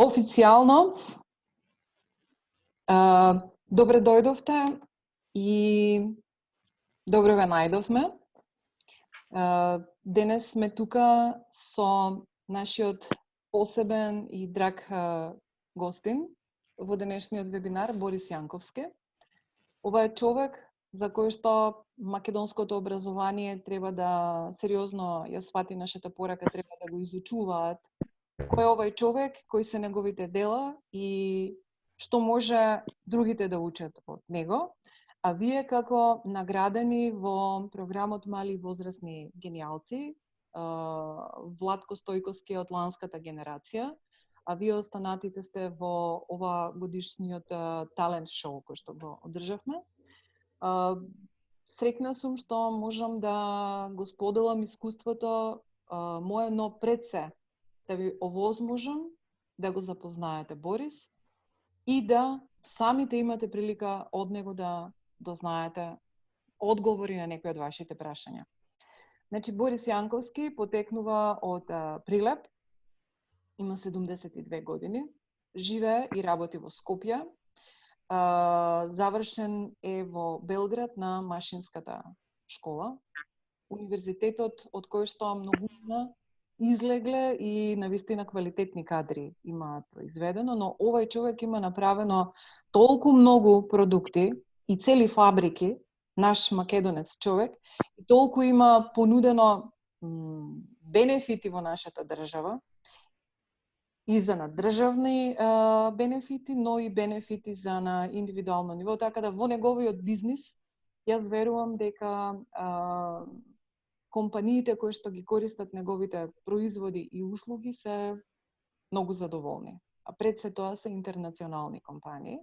Официјално, добре дојдовте и добро ве најдовме. Денес сме тука со нашиот посебен и драг гостин во денешниот вебинар, Борис Јанковски. Ова е човек за кој што македонското образование треба да сериозно ја свати нашата порака, треба да го изучуваат. Кој е овај човек, кои се неговите дела и што може другите да учат од него. А вие како наградени во програмот Мали возрастни генијалци, Владко Стојковски од Ланската генерација, а вие останатите сте во ова годишниот талент шоу кој што го одржавме. Среќна сум што можам да го споделам искуството мое, но пред се да ви овозможам да го запознаете Борис и да самите имате прилика од него да дознаете одговори на некои од вашите прашања. Значи, Борис Јанковски потекнува од Прилеп, има 72 години, живее и работи во Скопје, завршен е во Белград на Машинската школа, универзитетот од кој што многумина излегле и навистина квалитетни кадри имаат произведено, но овај човек има направено толку многу продукти и цели фабрики, наш македонец човек, и толку има понудено бенефити во нашата држава, и за надржавни бенефити, но и бенефити за на индивидуално ниво, така да во неговиот бизнис јас верувам дека компаниите кои што ги користат неговите производи и услуги се многу задоволни. А пред се тоа се интернационални компании.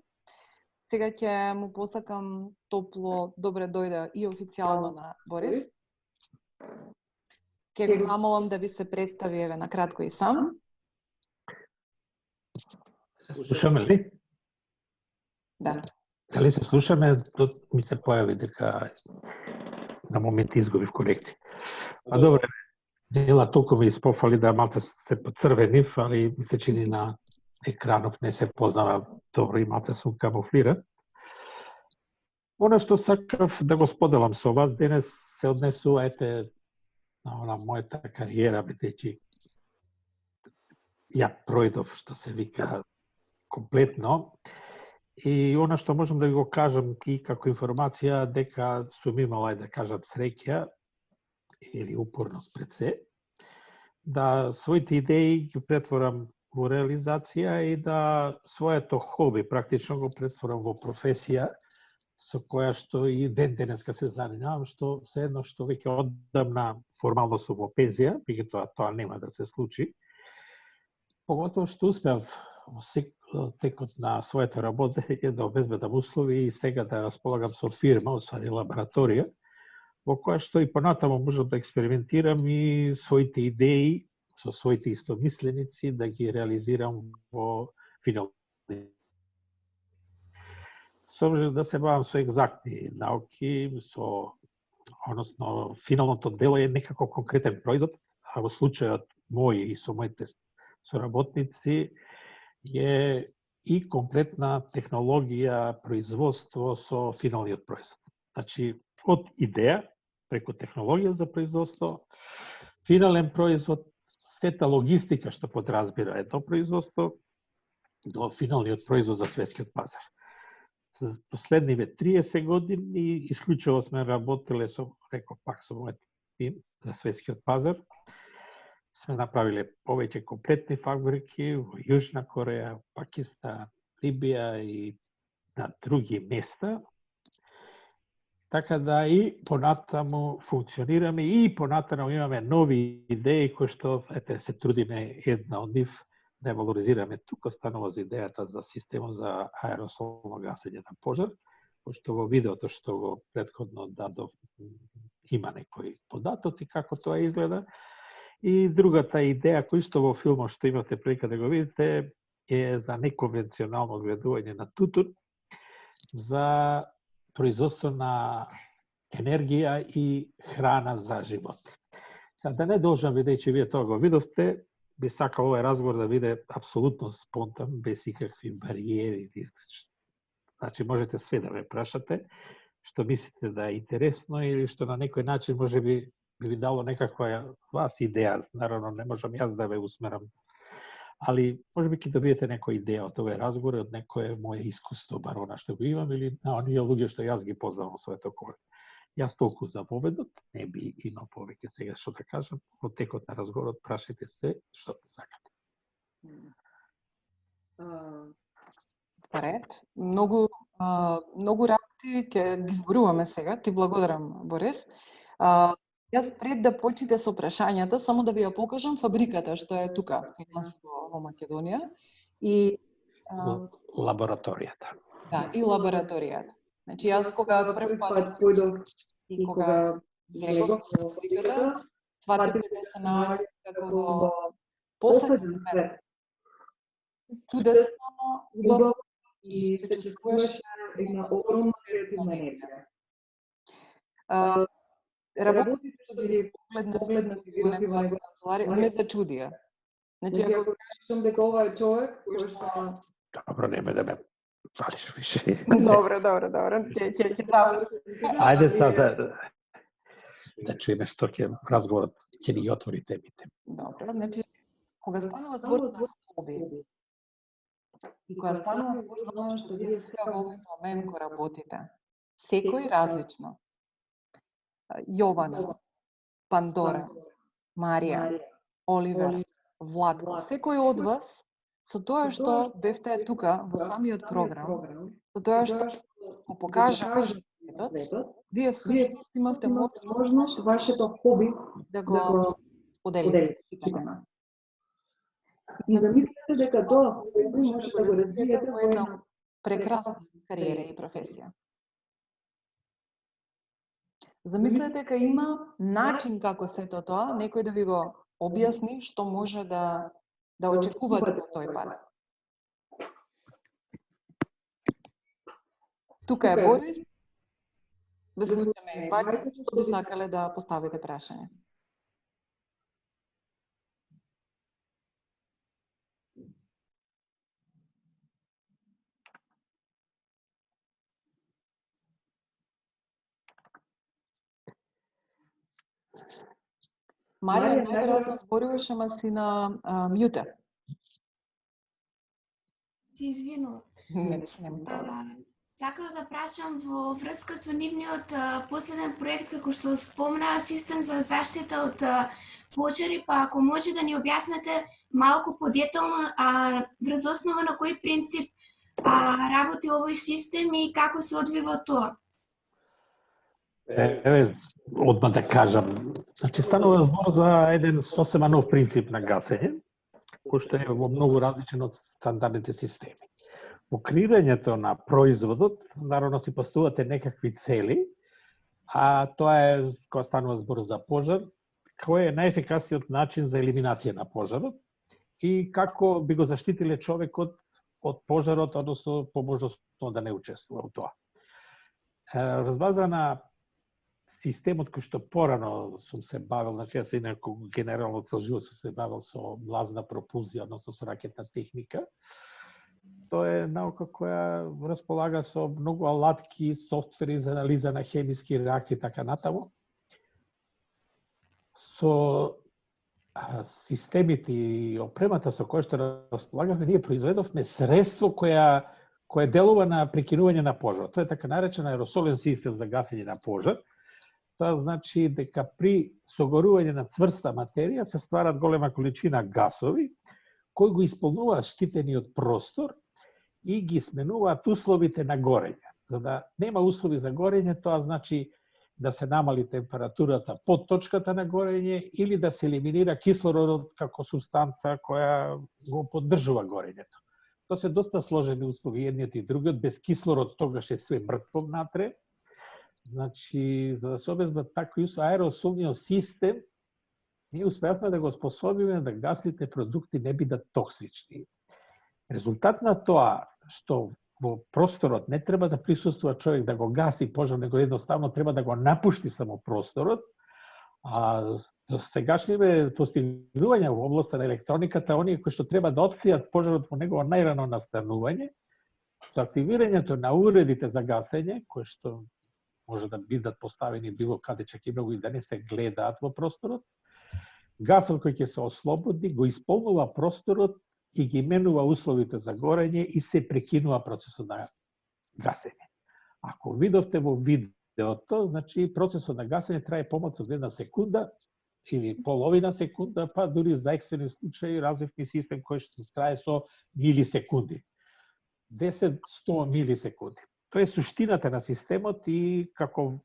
Сега ќе му посакам топло добре дојде и официјално на Борис. Ќе го замолам да ви се представи еве на кратко и сам. Се слушаме ли? Да. Дали се слушаме? Ми се појави дека на момент изгубив конекција. А добре, дела толку ми испофали да малце се поцрвенив, али ми се чини на екранов не се познава добро и малце сум камуфлиран. Оно што сакав да го споделам со вас денес се однесува на мојата кариера, бидејќи ја пројдов, што се вика, комплетно. И оно што можам да ви го кажам и како информација, дека сум имала, да кажам, среќа или упорност пред се, да своите идеи ги претворам во реализација и да своето хоби практично го претворам во професија со која што и денеска се занимавам, што се едно што веќе оддамна формално сум во пензија, меѓутоа тоа нема да се случи. Поготово што успеав во текот на своето работење да обезбедам услови и сега да располагам со фирма, освари лабораторија, во која што и понатаму можам да експериментирам и своите идеи со своите истомисленици да ги реализирам во финални. Со обзир да се бавам со екзактни науки, односно финалното дело е некако конкретен производ, а во случајот мој и со моите соработници е и комплетна технологија, производство со финалниот производ. Значи, од идеја, преку технологија за производство, финален производ, сета логистика што подразбира едно производство, до финалниот производ за светскиот пазар. Последниве 30 години исклучиво сме работеле со мојот тим за светскиот пазар. Сме направиле повеќе комплетни фабрики во Јужна Кореја, Пакистан, Либија и на други места. Така да и понатаму функционираме и понатаму имаме нови идеи кои што се трудиме една од нив да валоризираме. Тука останува за идејата за системот за аеросолно гасење на пожар, пошто во видеото што го претходно дадов има некои податоци како тоа изгледа. И другата идеја која што во филмот што имате прилика да го видите е за неконвенционално гледување на тутун за производство на енергија и храна за живот. Сега да не должам, бидејќи вие тоа го видовте, би сакал овој разговор да биде апсолутно спонтан, без никакви бариери. Значи, можете све да ме прашате, што мислите да е интересно или што на некој начин може би ви дало некаква вас идеја. Наравно, не можам јас да ве усмерам. Али, може би ќе добиете некоја идеја од овој разговор, од некое моје искуство, бар она што го имам, или на оние луѓе што јас ги познавам своето околие. Јас толку за поведот, не би имал повеќе сега што да кажам. Во текот на разговорот прашајте се што сакате. Паред. Многу работи ќе ги зборуваме сега. Ти благодарам, Борис. Јас пред да почнете со прашањата, само да ви ја покажам фабриката што е тука кај нас во Македонија и лабораторијата. Да, и лабораторијата. Значи јас кога прв пат појдов и кога влегов во фабриката, сватив дека се наоѓам како во посебен свет. Чудесно, убаво и се чувствуваш една огромна креативна енергија. Работите што ги погледнати во неговата канцеларија, ме зачудија. Значи, ако кажам дека ова е човек кој што... Добро, нема да ме фалиш више. Добро. Ќе завршим. Ајде сега да чуеме што ќе разговорот ќе ни отвори темите. Добро, значи, кога станува збор за хоби, и кога станува збор за оно што вие сега во овој момент го работите, секој различно. Јована, Пандора, Марија, Оливер, Владко, секој од вас, со тоа што бевте тука во самиот програм, со тоа што го покажа светот, вие всушност имавте можност вашето хоби да го споделите сите нас. И да мислите дека тоа хоби може да го развиете во една прекрасна кариера и професија. Замислете дека има начин како сето тоа, некој да ви го објасни што може да очекувате во тој пат. Тука е Борис. Да слушаме и двајца, што би сакале да поставите прашање. Марија, најверојатно зборуваш, ама си на мјута. Се извинувам. Сакав да прашам во врска со нивниот последен проект, како што спомнаа, систем за заштита од пожари, па ако може да ни објаснете малку подетално врз основа на кој принцип работи овој систем и како се одвива тоа? Еве, одма да кажам. Значи, станува збор за еден сосема нов принцип на гасење, кој што е во многу различен од стандардните системи. Во креирањето на производот, наравно си поставувате некакви цели, а тоа е, кога станува збор за пожар, кој е најефикасниот начин за елиминација на пожарот и како би го заштитиле човекот од пожарот, односно по можност да не учествува во тоа. Разбаза на системот кој што порано сум се бавил, значи јас инаку генерално цел живот сум се бавил со влазна пропулзија, односно со ракетна техника. Тоа е наука која располага со многу алатки, софтвери за анализа на хемиски реакции така натаму. Со системите и опремата со која што располагаме, ние произведовме средство кое делува на прекинување на пожар. Тоа е така наречен аеросолен систем за гасење на пожар. Тоа значи дека при согорување на цврста материја се стварат голема количина гасови кои го исполнуваат штитениот простор и ги сменуваат условите на горење. За да нема услови за горење, тоа значи да се намали температурата под точката на горење или да се елиминира кислородот како субстанца која го поддржува горењето. Тоа се доста сложени услови, едниот и другиот. Без кислород тогаш е све мртво внатре. Значи, за да се обезбедат такви аеросолниот систем, ние успеавме да го способиме да гасните продукти не бидат токсични. Резултат на тоа што во просторот не треба да присуствува човек да го гаси пожар, него едноставно треба да го напушти само просторот, до сегашниве постигнувања во областа на електрониката, оние кои што треба да откријат пожарот во негово најрано настанување, со активирањето на уредите за гасење, кои што може да бидат поставени било каде, чак и многу и да не се гледаат во просторот, гасот кој ќе се ослободи го исполнува просторот и ги менува условите за горење и се прекинува процесот на гасење. Ако видовте во видеото, значи процесот на гасење трае помалку од 1 секунда или половина секунда, па дури за екстрени случаи развивме систем кој што трае со милисекунди. 10-100 милисекунди. Тоа е суштината на системот и како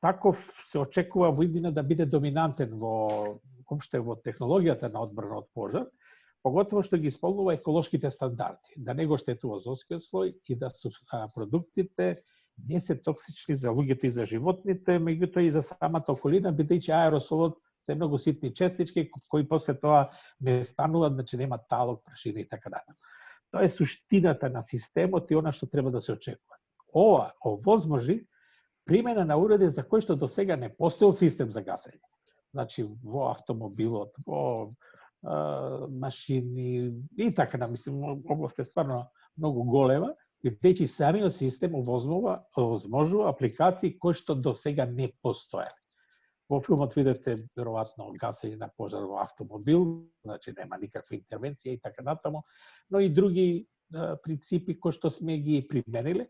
таков се очекува во иднина да биде доминантен во технологијата на одбрана од пожар, поготово што ги исполнува еколошките стандарди, да не го штетува озонскиот слој и да продуктите не се токсични за луѓето и за животните, меѓутоа и за самата околина, бидејќи аеросолот се многу ситни частички кои после тоа не стануваат, значи нема талок, прашина и така натаму. Тоа е суштината на системот и она што треба да се очекува. Ова овозможи примена на уреди за кои што досега не постоел систем за гасење. Значи во автомобилот, во машини и така на, мислим, област е стварно многу голема, бидејќи самиот систем овозможува апликации кои што досега не постоеле. Во филмот видевте веројатно гасење на пожар во автомобил, значи нема никаква интервенција и така натаму, но и други принципи кои што сме ги примениле.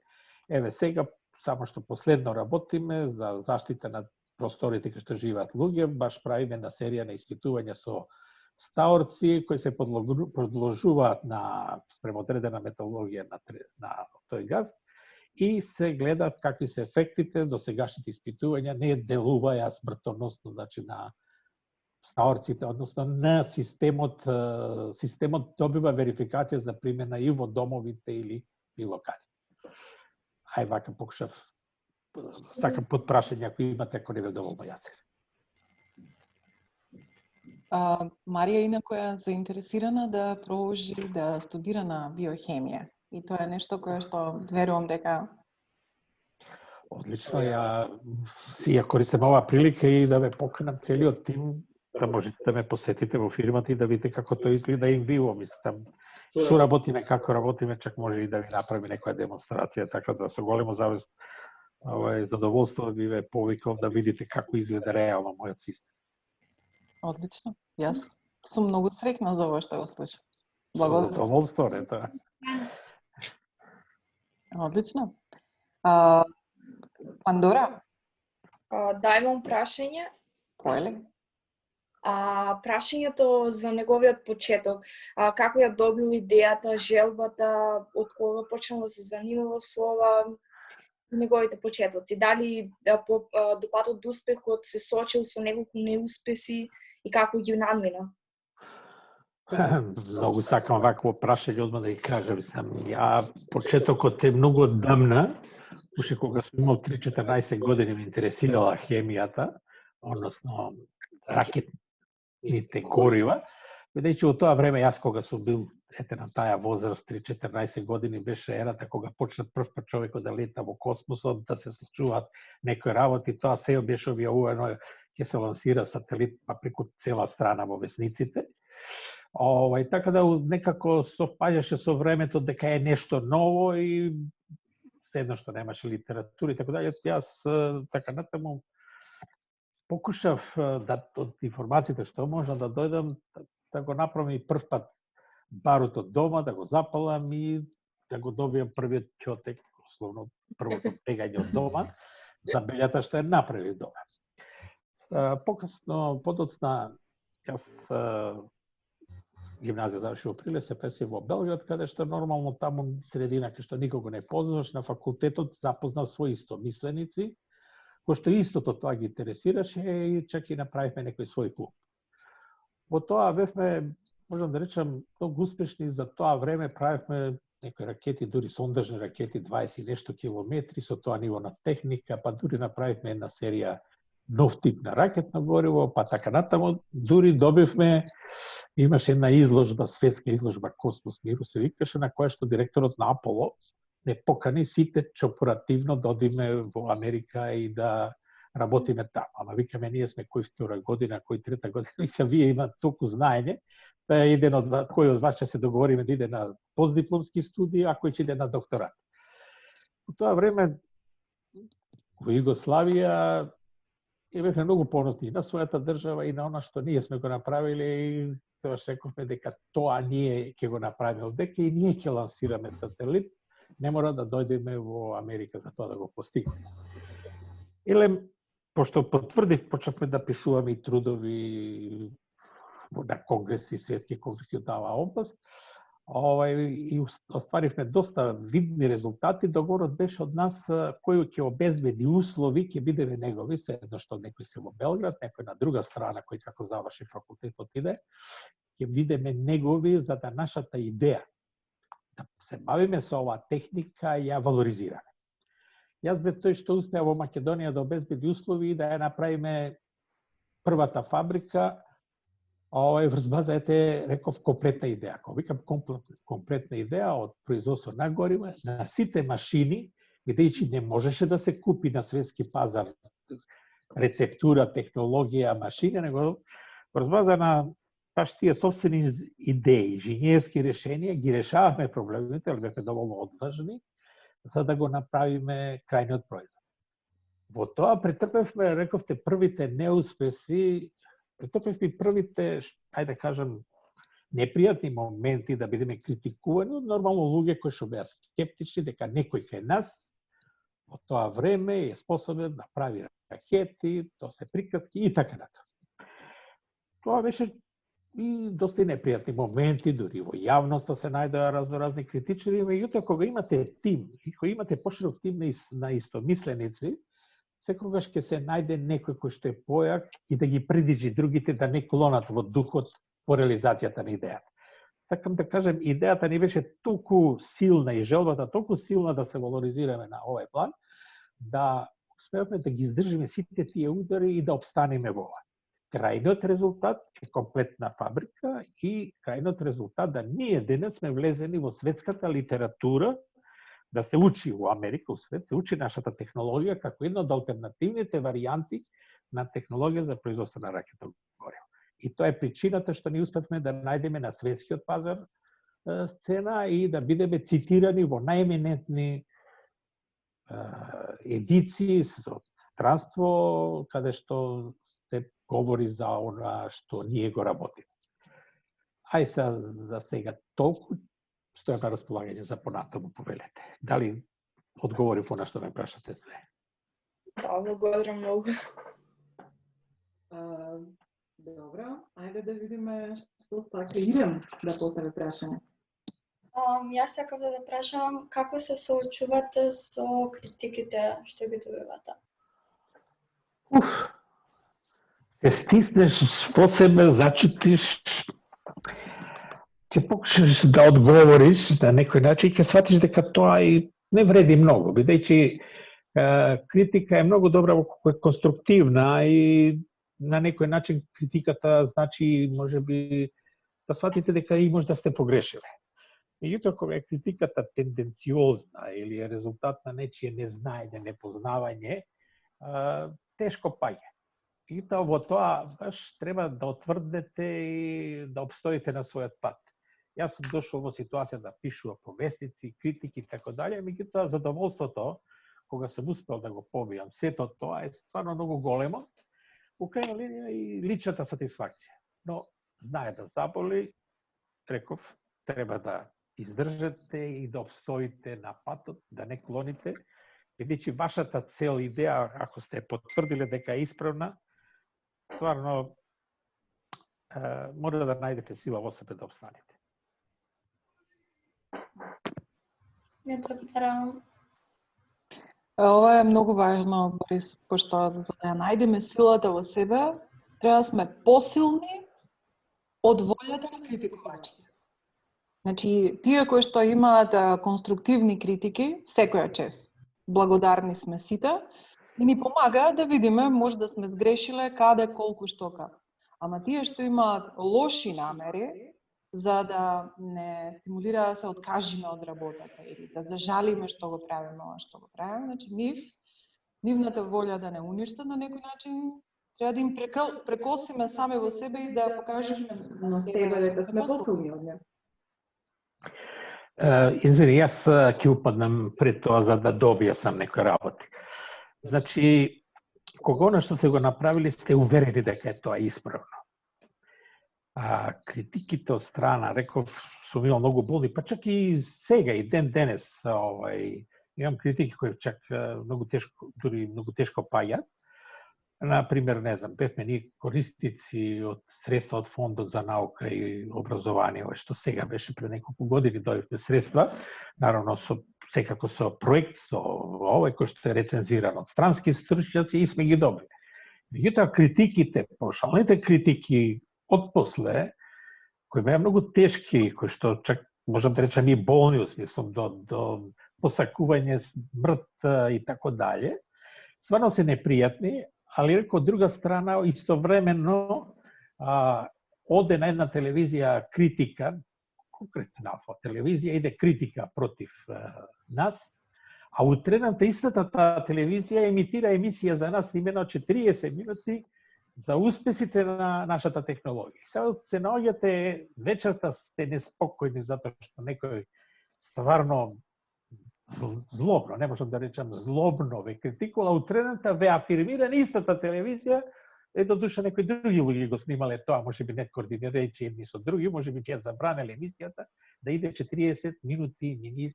Еве сега само што последно работиме за заштита на просторите кај што живеат луѓе, баш правиме на серија на испитувања со стаорци кои се подложуваат на спрема одредена методологија на тој газ и се гледаат какви се ефектите. До сегашните испитувања не делуваја смртоносно, значи на стаорците, односно на системот. Системот добива верификација за примена и во домовите или било каде. Ај вака покушав. Сакам под прашање ако имате, ако не бе доволно јасен. Марија инаку е заинтересирана да продолжи да студира на биохемија. И тоа е нешто кое што верувам дека... Одлично, ја си ја користам оваа прилика и да ве поканам целиот тим да можете да ме посетите во фирмата и да видите како тоа изгледа им виво. Мислам, што работиме, како работиме, чак може и да ви направи некоја демонстрација, така да со големо задоволство ви ве повикам да видите како изгледа реално мојот систем. Одлично. Јас сум многу среќна за ова што го слушам. Благодарам. Задоволство, не тоа. Одлично. Пандора? Да, имам прашање. Кој ли? Прашањето за неговиот почеток. Како ја добил идејата, желбата, од кога почнал да се занимава со ова и неговите почетоци? Дали до патот до успехот се соочил со неколку неуспеси и како ги надмина? Многу сакам вакво прашање одма да ги кажам. Ја почетокот е многу оддамна, уште кога сум имал 3-14 години ме интересирала хемијата, односно ракетните горива, бидејќи во тоа време јас кога сум бил на таа возраст 3-14 години беше ерата кога почна прв пат човекот да лета во космосот, да се случуваат некои работи, тоа се беше објавувано, ќе се лансира сателит па преку цела страна во весниците. Така да некако совпаѓаше со времето дека е нешто ново и седно што немаше литература и така дале. Јас така натаму покушав да од информациите што можам да дојдам да го направам и прв пат барут од дома, да го запалам и да го добијам првиот ќотек, условно првото пегање од дома, за бељата што ја направи дома. Покасно, подоцна, јас гимназија завршив во Прилеп, се пресив во Белград, каде што нормално таму средина кај што никого не познаваш, на факултетот запознав своји истомисленици, кои што истото тоа ги интересираше и чак и направивме некој свој клуб. Во тоа бевме, можам да речам, многу успешни. За тоа време правевме некои ракети, дури сондажни ракети, 20 и нешто километри, со тоа ниво на техника, па дури направивме една серија нов тип на ракетно гориво, па така натаму, дури добивме, имаше една изложба, светска изложба Космос Миру се викаше, на која што директорот на Аполо не покани сите чопоративно да одиме во Америка и да работиме таму. Ама викаме, ние сме кој втора година, кој трета година, вика, вие има толку знаење, да еден од кој од вас ќе се договориме да иде на постдипломски студии, а кој ќе иде на докторат. Во тоа време, во Југославија, и бевме многу поносни на својата држава и на она што ние сме го направиле и тоа рековме дека тоа ние ќе го направиме одека и ние ќе лансираме сателит, не мора да дојдеме во Америка за тоа да го постигнеме. Иле, пошто потврдив, почнавме да пишуваме и трудови на конгреси, светски конгреси од таа област, и остваривме доста видни резултати. Договорот беше од нас кој ќе обезбеди услови, ќе бидеме негови, се едно што некој се во Белград, некој на друга страна кој како заврши факултетот иде, ќе бидеме негови за да нашата идеја да се бавиме со оваа техника ја валоризираме. Јас бев тој што успеа во Македонија да обезбеди услови и да ја направиме првата фабрика, врз база реков комплетна идеја. Кога викам комплетна идеја од производство на гориво, на сите машини, бидејќи не можеше да се купи на светски пазар рецептура, технологија, машини, него врз база на баш тие собствени идеи, инженерски решенија, ги решаваме проблемите, ali бевме доволно одважни, за да го направиме крајниот производ. Во тоа претрпевме, рековте, првите неуспеси, претрпевме првите, ајде да кажам, непријатни моменти да бидеме критикувани од нормално луѓе кои што беа скептични дека некој кај нас во тоа време е способен да прави ракети, тоа се приказки и така натаму. Тоа беше и доста непријатни моменти, дури во јавноста се најдоа разноразни критичари, меѓутоа кога имате тим и кога имате поширок тим на истомисленици, секогаш ќе се најде некој кој што е појак и да ги придвижи другите да не клонат во духот по реализацијата на идејата. Сакам да кажем, идејата ни беше толку силна и желбата толку силна да се валоризираме на овој план, да успеавме да ги издржиме сите тие удари и да обстанеме во ова. Крајниот резултат е комплетна фабрика и крајниот резултат да ние денес сме влезени во светската литература, да се учи во Америка, во свет, се учи нашата технологија како една од алтернативните варијанти на технологија за производство на ракетно гориво. И тоа е причината што ни успевме да најдеме на светскиот пазар сцена и да бидеме цитирани во најеминентни едиции со странство, каде што се говори за она што ние го работиме. Ај за сега толку, стоја на располагање за понатаму, повелете. Дали одговори во што ме прашате све? Да, благодарам многу. Добро, ајде да видиме што сака Ирен да постави прашање. Јас сакав да ве прашам како се соочувате со критиките што ги добивате? Се стиснеш во себе, зачутиш, ќе покушаш да одговориш на некој начин, ќе сватиш дека тоа и не вреди многу, бидејќи критика е многу добра кога е конструктивна и на некој начин критиката значи можеби да сватите дека и може да сте погрешиле. Меѓутоа кога е критиката тенденциозна или е резултат на нечие незнаење, непознавање, тешко паѓа. И во тоа баш треба да отврднете и да обстоите на својот пат. Јас сум дошол во ситуација да пишувам повестници, критики и така дале, меѓутоа задоволството кога сум успел да го побијам сето тоа е стварно многу големо, во крајна линија и личната сатисфакција. Но знае да заболи, реков, треба да издржате и да обстоите на патот, да не клоните, бидејќи вашата цел, идеја, ако сте потврдиле дека е исправна, стварно мора да најдете сила во себе да обстанете. Ова е многу важно, Борис, пошто за да најдеме силата во себе, треба да сме посилни од волјата на критикувачите. Значи, тие кои што имаат конструктивни критики, секоја чест, благодарни сме сите, и ни помага да видиме, може да сме сгрешиле, каде, колку, што, како. Ама тие што имаат лоши намери, за да не стимулира да се откажиме од работата или да зажалиме што го правиме ова што го правиме, значи нив нивната волја да не уништат на некој начин, треба да им прекосиме сами во себе и да покажеме на себе дека сме посилни од него. Извини, јас ќе упаднам пред тоа за да добијам некои работи. Значи, кога она што се го направили, сте уверени дека е тоа исправно. Критиките од страна, реков, сум имал многу болни, па чак и сега, и денес, имам критики кои чак многу тешко, дури многу тешко паѓаат. Например, не знам, бевме ние корисници од средства од Фондот за наука и образование, што сега беше пред неколку години дојдовме средства, наравно секако со проект, со овој кој што е рецензиран од странски стручњаци и сме ги добили. Меѓутоа критиките, пошалните критики од после, кои беа многу тешки, кои што чак можам да речам и болни, смислом до посакување, смрт и тако дале, стварно се непријатни, али реко од друга страна истовремено оде на една телевизија критика, конкретно на телевизија иде критика против нас, а утредната истата таа телевизија емитира емисија за нас имено 40 минути за успесите на нашата технологија. Сега се наоѓате вечерта сте неспокојни затоа што некој стварно злобно, не можам да речам злобно ве критикува, утредната ве афирмира на истата телевизија, до душа некои други луѓе го снимале тоа, можеби не координирајќи едни со други, можеби ќе забранеле емисијата да иде 40 минути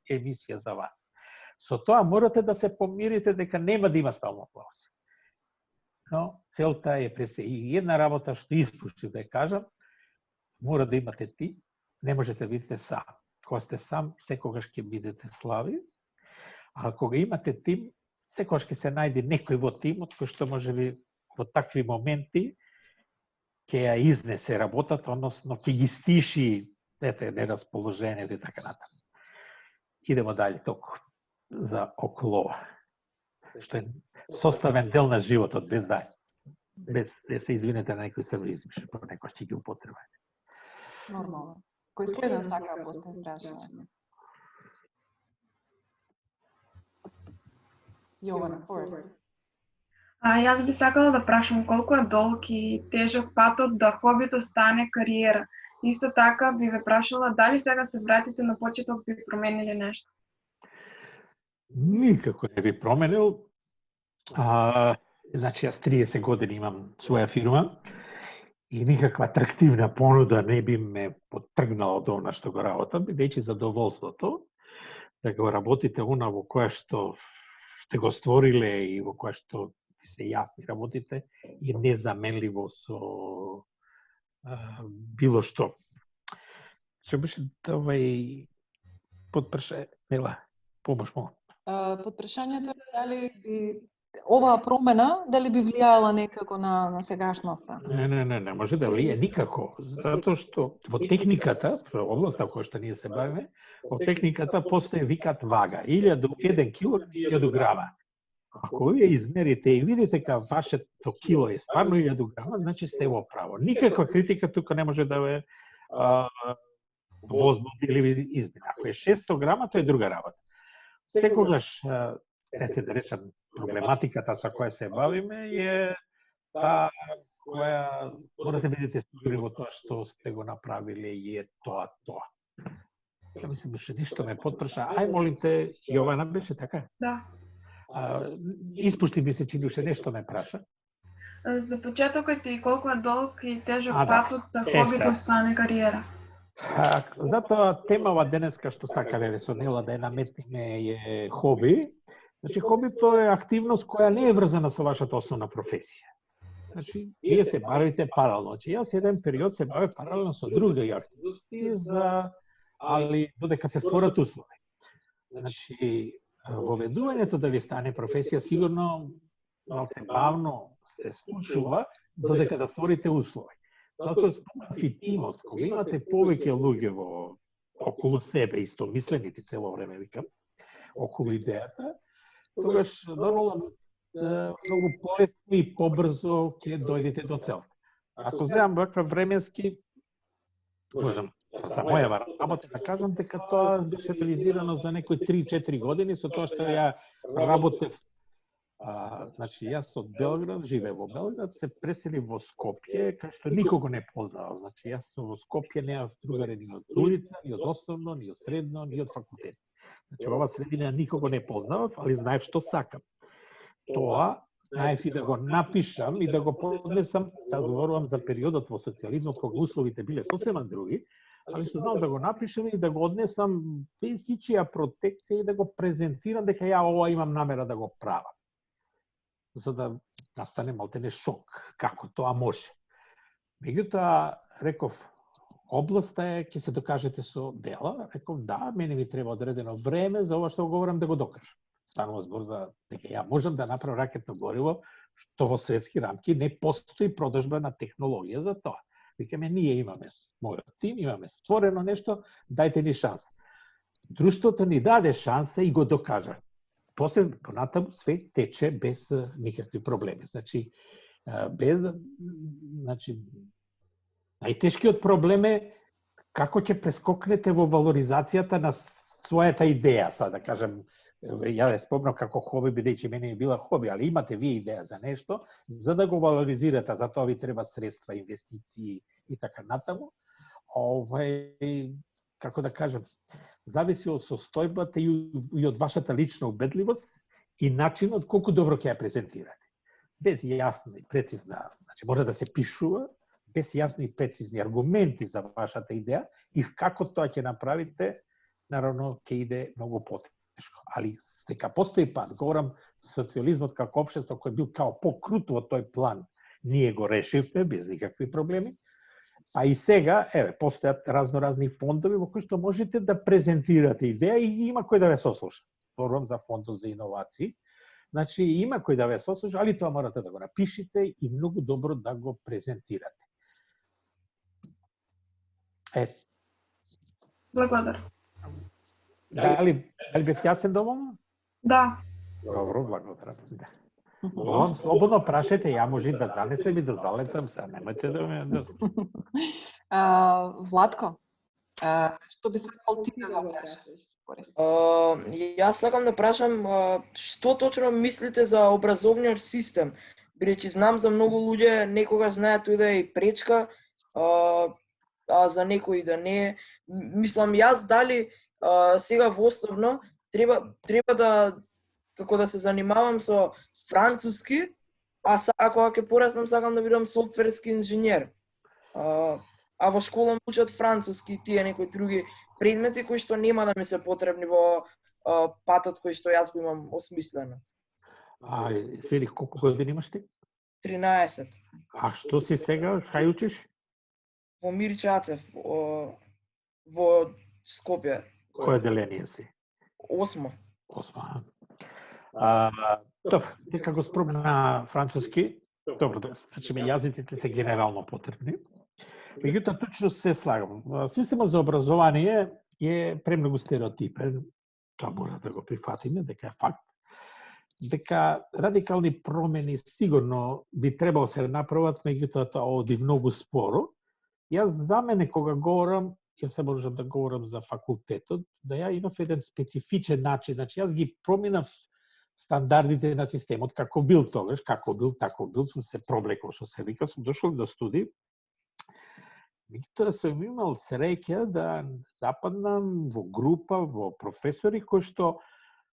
емисија за вас. Со тоа морате да се помирите дека нема да има стално аплауз. Но целта е пресе и една работа што испушти да ја кажам, мора да имате ти, не можете да бидете сам. Кога сте сам, секогаш ќе бидете слаби, а кога имате тим, секогаш ќе се најде некој во тимот кој што можеби во такви моменти ќе ја изнесе работата, односно ќе ги стиши нерасположението и така натаму. Идемо дале толку за около што е составен дел на животот, без да се извинете на некои срвизми, што некој ќе ги употребајте. Нормално. Кој следен сака постане прашање? Јована, forward. Јас би сакала да прашам колку е долг и тежок патот да хобито стане кариера. Исто така би ве прашала дали сега се вратите на почеток би промениле нешто? Никако не би променил. Значи, јас 30 години имам своја фирма и никаква атрактивна понуда не би ме потргнала од она што го работам, бидејќи задоволството да го работите она во која што сте го створиле и во која што се јасни работите и незаменливо со било што. Што беше овај подпрашање? Мила, помош му. Подпрашањето е дали би оваа промена дали би влијаела некако на сегашноста? Не може да влијае никако, затоа што во техниката, областа која што ние се бавиме, во техниката постои викат вага, 1 кило, 1000 грама. Ако вие измерите и видите дека вашето кило е стварно 1000 грама, значи сте во право. Никаква критика тука не може да ве возбуди или измена. Ако е 600 грама, тоа е друга работа. Секогаш, да речам, проблематиката со која се бавиме е таа која морате да бидете сигурни во тоа што сте го направиле и е тоа. Ја мислам, беше ништо ме потпраша. Ај, молим те, Јована беше така? Да. Испушти ми се чинуше, нешто ме праша. За почетокот и колку е долг и тежок патот да хобито стане кариера. Затоа темава денеска што сакале со Нела да ја наметиме е хоби. Значи, хобито е активност која не е врзана со вашата основна професија. Значи, вие се бавите паралелно. Значи, јас еден период се бавев паралелно со други активности, али додека се створат услови. Значи, воведувањето да ви стане професија сигурно малце бавно се случува додека да створите услови. Затоа спомнав и тимот, кога имате повеќе луѓе околу себе, истомисленици цело време викам, околу идејата, тогаш нормално многу полесно и побрзо ќе дојдете до целта. Ако земам ваква временски, можам за моја работа да кажам дека тоа беше реализирано за некои 3-4 години, со тоа што ја работев Значи, јас од Белград, живеев во Белград, се пресели во Скопје, кај што никого не познавав. Значи, јас во Скопје неав другари ни од улица, ни од основно, ни од средно, ни од факултет. Значи, во оваа средина никого не познавав, али знаев што сакам. Тоа, знаев и да го напишам и да го поднесам, сега зборувам за периодот во социјализмот, кога условите биле сосема други, али што знам да го напишам и да го однесам без ичија протекција и да го презентирам дека ја ова имам намера да го правам. За да настане малтене шок, како тоа може. Меѓутоа, реков, областа е, ќе се докажете со дела. Реков, да, мене ми треба одредено време за ова што говорам да го докажам. Станува збор за дека ја можам да направам ракетно гориво, што во светски рамки не постои продажба на технологија за тоа. Викаме, ние имаме, мојот тим, имаме створено нешто, дајте ни шанса. Друштвото ни даде шанса и го докажа. После, понатаму, све тече без никакви проблеми. Значи, најтешкиот проблем е како ќе прескокнете во валоризацијата на својата идеја, са да кажем, ја ве спомнам како хоби, бидејќи мене е била хоби, али имате вие идеја за нешто, за да го валоризирате, за тоа ви треба средства, инвестиции и така натаму. Како да кажем, зависи од состојбата и од вашата лична убедливост и начинот колку добро ќе ја презентирате. Без јасна и прецизна, значи може да се пишува, без јасни и прецизни аргументи за вашата идеја и како тоа ќе направите, наравно ќе иде многу потешко. Али дека постои пат, говорам социјализмот како општество кој бил као покрут во тој план, ние го решивме без никакви проблеми. А и сега, постојат разноразни фондови во кои што можете да презентирате идеја и има кој да ве сослуша. Зборувам за фондот за иновации. Значи, има кој да ве сослуша, али тоа морате да го напишите и многу добро да го презентирате. Благодарам. Дали бев јасен доволно? Да. Добро, благодарам. Вам слободно прашајте, ја може да занесем и да залетам, сега немајте да ме... Владко, што би сакал ти да го прашаш? Јас сакам да прашам што точно мислите за образовниот систем, бидејќи знам за многу луѓе некогаш знаат тој да е пречка, а за некои да не е. Мислам јас дали сега во основно треба да како да се занимавам со француски, а кога ќе пораснам сакам да бидам софтверски инженер. А во школа ме учат француски и тие некои други предмети кои што нема да ми се потребни во патот кој што јас го имам осмислено. Свели, колку години имаш ти? 13. А што си сега? Кај учиш? Во Мирче Ацев, во Скопје. Кој деление си? 8. Добро, дека го спомна француски, добро, значи јазиците се генерално потребни. Меѓутоа, точно се слагам. Системот за образование е премногу стереотипен, тоа мора да го прифатиме, дека е факт. Дека радикални промени сигурно би требало се направат, меѓутоа тоа оди многу споро. Јас за мене кога говорам, јас се можам да говорам за факултетот, да ја имав еден специфичен начин, значи јас ги проминав стандардите на системот, како бил тогаш, како бил, тако бил, сум се проблекол, што се вика, сум дошол да студи. Меѓутоа сум имал среќа да западнам во група, во професори кои што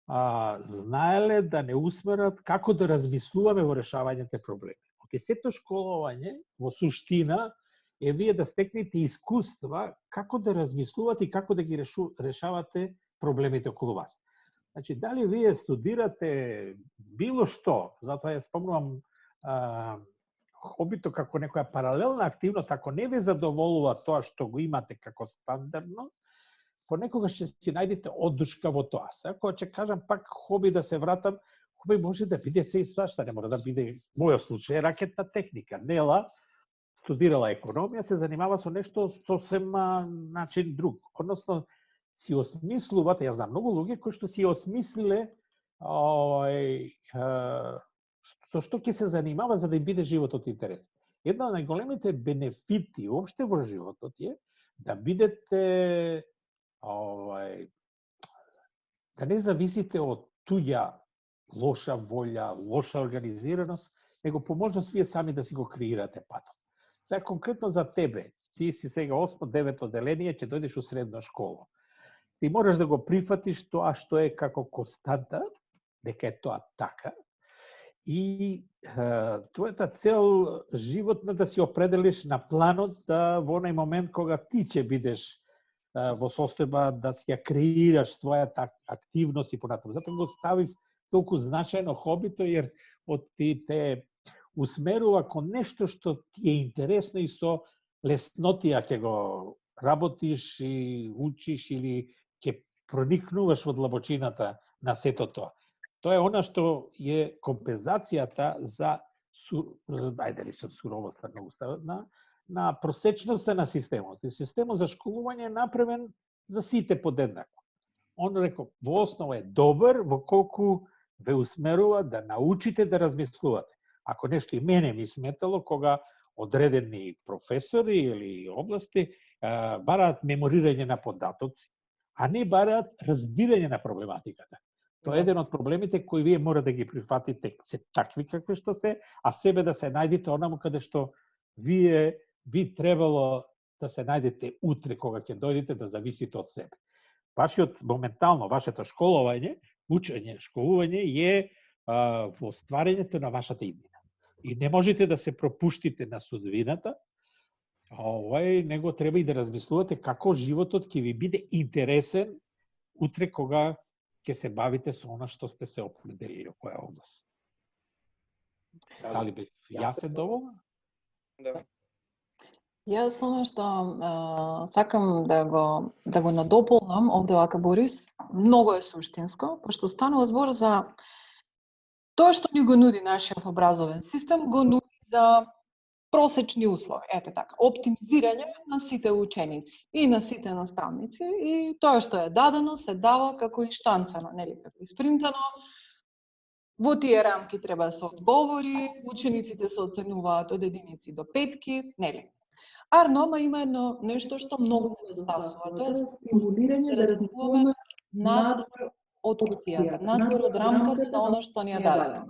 знаеле да не усмерат како да размислуваме во решавањето проблеми. Оти сето школување во суштина е вие да стекнете искуства како да размислувате и како да ги решавате проблемите околу вас. Значи, дали вие студирате било што, затоа ја спомнувам хобито како некоја паралелна активност, ако не ве задоволува тоа што го имате како стандардно, понекогаш ќе си најдете оддушка во тоа. Ако ќе кажам пак хоби да се вратам, хоби може да биде се и свашта, не мора да биде, мојот случај, ракетна техника. Нела студирала економија, се занимава со нешто сосем начин друг. Односно, си осмислувате, јас знам многу луѓе кои што си осмислиле со што ќе се занимава за да им биде животот интересен. Една од најголемите бенефити уопште во животот е да бидете да не зависите од туѓа лоша волја, лоша организираност, него по можност вие сами да си го креирате патот. Сега конкретно за тебе, ти си сега 8-9 одделение, ќе дојдеш у средна школа. Ти мораш да го прифатиш тоа што е како константа, дека е тоа така, и твојата цел животна да си определиш на планот да во онај момент кога ти ќе бидеш во состојба да си ја креираш твојата активност и понатаму. Затоа го ставив толку значајно хобито, jer од ти те усмерува кон нешто што ти е интересно и со леснотија ќе го работиш и учиш или ќе проникнуваш во длабочината на сето тоа. Тоа е она што е компензацијата за ајде речем суровоста на просечноста на системот. И системот за школување е направен за сите подеднако. Он рекол, во основа е добар во колку ве усмерува да научите да размислувате. Ако нешто и мене ми сметало, кога одредени професори или области бараат меморирање на податоци, а не бараат разбирање на проблематиката. Тоа е еден од проблемите кои вие мора да ги прифатите се такви какви што се, а себе да се најдете онаму каде што вие би требало да се најдете утре кога ќе дојдете, да зависите од себе. Вашето школување, учење, школување е во стварењето на вашата иднина. И не можете да се пропуштите на судбината, него треба и да размислувате како животот ќе ви биде интересен утре кога ќе се бавите со она што сте се определили во која област. Дали би јас доволна? Да. Јас оно што сакам да го надополнам овде вака, Борис, многу е суштинско, пошто станува збор за тоа што ни го нуди нашиот образовен систем, го нуди за просечни услови, ете така, оптимизирање на сите ученици и на сите наставници, и тоа што е дадено се дава како инштанцано, нели, како испринтано. Во тие рамки треба да се одговори, учениците се оценуваат од единици до петки, нели. Арно, има едно нешто што многу недостасува, тоа е стимулирање да размислуваме надвор од кутијата, надвор од рамката на оно што ни е дадено.